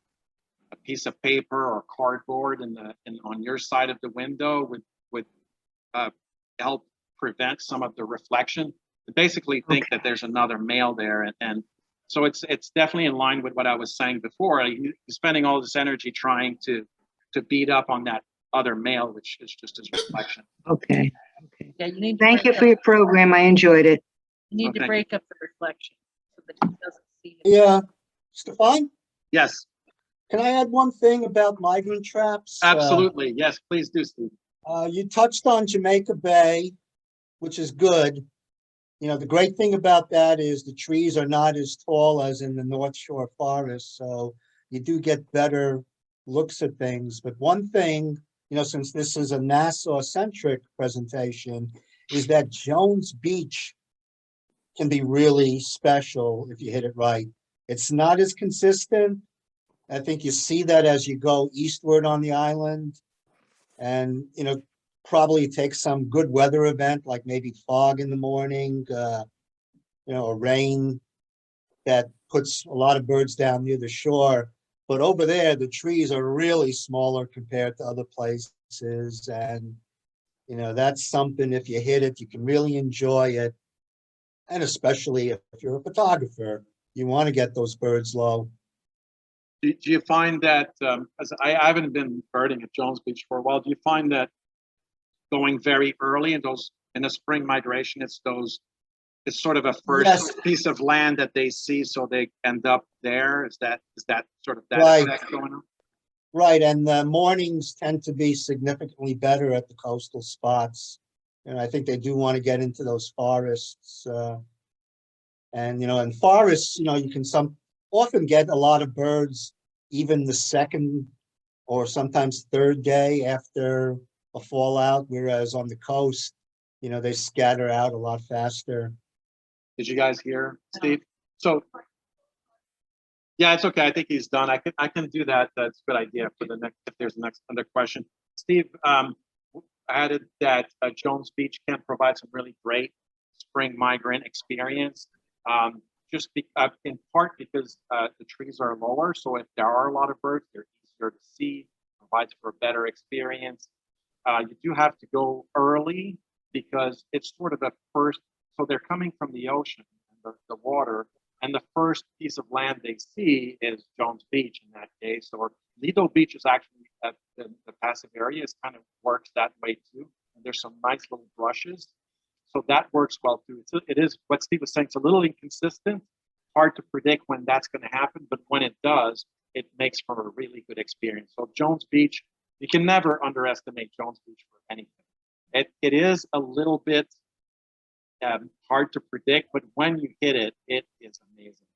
piece of paper or cardboard on your side of the window would help prevent some of the reflection. I basically think that there's another male there, and so it's definitely in line with what I was saying before. He's spending all this energy trying to beat up on that other male, which is just his reflection. Okay. Yeah, you need to Thank you break for up- your program. I enjoyed it. You need Okay. to break up the reflection so that he doesn't see it. Yeah, Stephane, Yes, can I add one thing about migrant traps? absolutely. Yes, please do, Steve. You touched on Jamaica Bay, which is good. You know, the great thing about that is the trees are not as tall as in the North Shore forest, so you do get better looks at things. But one thing, you know, since this is a Nassau-centric presentation, is that Jones Beach can be really special if you hit it right. It's not as consistent. I think you see that as you go eastward on the island. And, you know, probably take some good weather event, like maybe fog in the morning, you know, or rain that puts a lot of birds down near the shore. But over there, the trees are really smaller compared to other places. And, you know, that's something, if you hit it, you can really enjoy it. And especially if you're a photographer, you want to get those birds low. Do you find that, as I haven't been birding at Jones Beach for a while, do you find that going very early in the spring migration, it's sort of a first piece of land that they see, so they end up there? Is that sort of that Right. effect going on? Right, and the mornings tend to be significantly better at the coastal spots. And I think they do want to get into those forests. And, you know, in forests, you know, you can often get a lot of birds, even the second or sometimes third day after a fallout, whereas on the coast, you know, they scatter out a lot faster. Did you guys hear, Steve? So, yeah, it's okay. I think he's done. I can do that. That's a good idea for the next, if there's another question. Steve added that Jones Beach can provide some really great spring migrant experience. In part because the trees are lower, so if there are a lot of birds, they're easier to see, provides for a better experience. You do have to go early because it's sort of a first, so they're coming from the ocean, the water, and the first piece of land they see is Jones Beach in that case, or Lido Beach is actually at the passive area, it kind of works that way too. And there's some nice little brushes. So that works well too. It is what Steve was saying, it's a little inconsistent, hard to predict when that's going to happen, but when it does, it makes for a really good experience. So Jones Beach, you can never underestimate Jones Beach for anything. It is a little bit hard to predict, but when you hit it, it is amazing.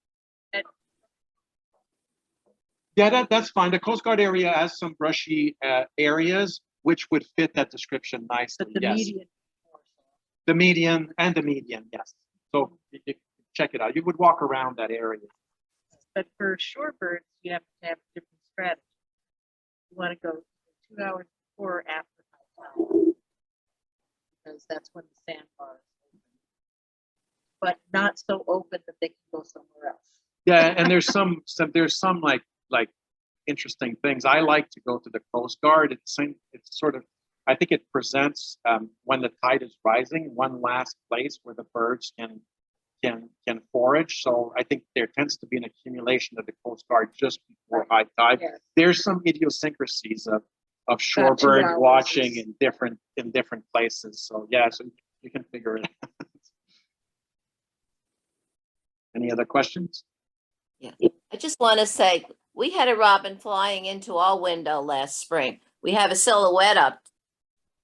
Yeah, that's fine. The Coast Guard area has some brushy areas, which would fit that description nicely. But the yes. median. The median, yes. So you check it out. You would walk around that area. But for shorebirds, you have to have a different strategy. You want to go 2 hours before or after high tide, because that's when the sandbar is open. But not so open that they can go somewhere else. Yeah, and there's some like interesting things. I like to go to the Coast Guard. It's sort of, I think it presents when the tide is rising, one last place where the birds can forage. So I think there tends to be an accumulation of the Coast Guard just before high tide. Yes. There's some idiosyncrasies of About 2 shorebird hours watching is- in different places. So yeah, so you can figure it out. Any other questions? Yeah, I just want to say, we had a robin flying into our window last spring. We have a silhouette up,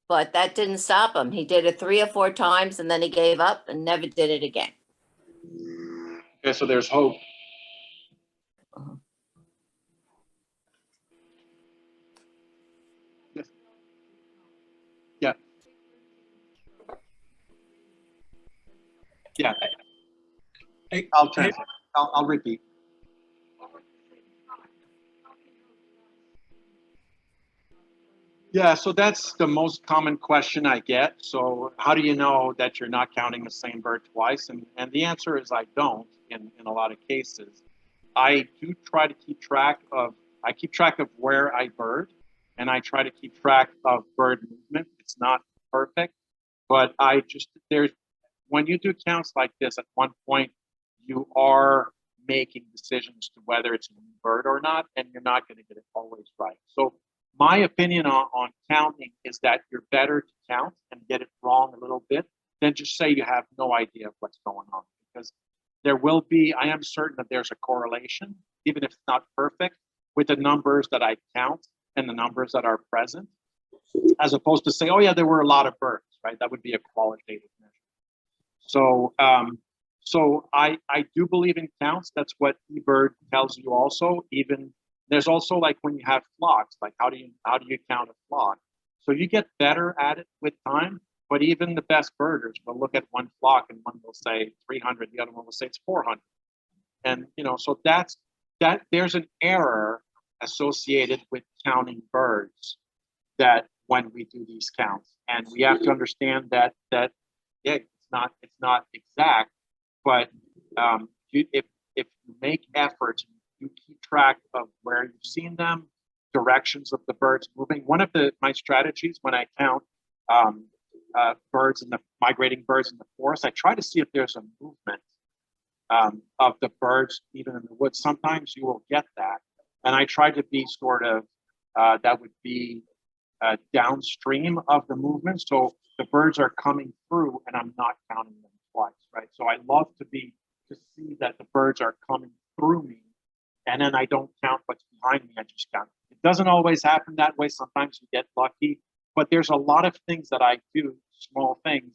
but that didn't stop him. He did it 3 or 4 times and then he gave up and never did it again. Okay, so there's hope. Yes. Yeah. Yeah. Hey, I'll translate. I'll repeat. Yeah, so that's the most common question I get. So how do you know that you're not counting the same bird twice? And the answer is I don't in a lot of cases. I do try to keep track of where I bird, and I try to keep track of bird movement. It's not perfect, but when you do counts like this, at one point you are making decisions to whether it's a new bird or not, and you're not going to get it always right. So my opinion on counting is that you're better to count and get it wrong a little bit than just say you have no idea of what's going on, because I am certain that there's a correlation, even if it's not perfect, with the numbers that I count and the numbers that are present, as opposed to say, oh yeah, there were a lot of birds, right? That would be a qualitative measure. So, so I do believe in counts. That's what eBird tells you also. Even there's also like when you have flocks, like how do you count a flock? So you get better at it with time, but even the best birders will look at one flock and one will say 300, the other one will say it's 400. And so there's an error associated with counting birds that when we do these counts, and we have to understand that yeah, it's not exact, but if you make efforts, you keep track of where you've seen them, directions of the birds moving. One of my strategies when I count migrating birds in the forest, I try to see if there's a movement of the birds even in the woods. Sometimes you will get that, and I try to be sort of that would be downstream of the movement, so the birds are coming through and I'm not counting them twice, right? So I love to see that the birds are coming through me, and then I don't count what's behind me, I just count. It doesn't always happen that way. Sometimes you get lucky, but there's a lot of things that I do, small things,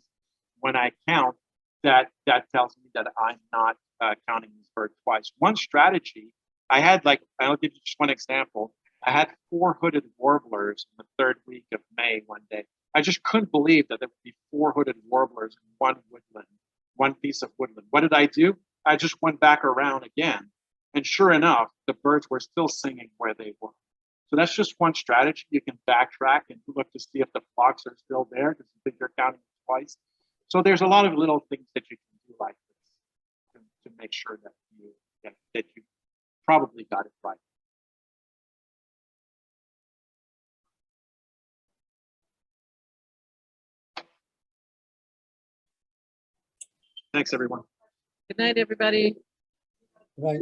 when I count that tells me that I'm not counting these birds twice. One strategy I had, I'll give you just one example. I had 4 hooded warblers in the 3rd week of May one day. I just couldn't believe that there would be 4 hooded warblers in one piece of woodland. What did I do? I just went back around again. And sure enough, the birds were still singing where they were. So that's just one strategy. You can backtrack and look to see if the flocks are still there because you think you're counting twice. So there's a lot of little things that you can do like this to make sure that you probably got it right. Thanks, everyone. Good night, everybody. Right.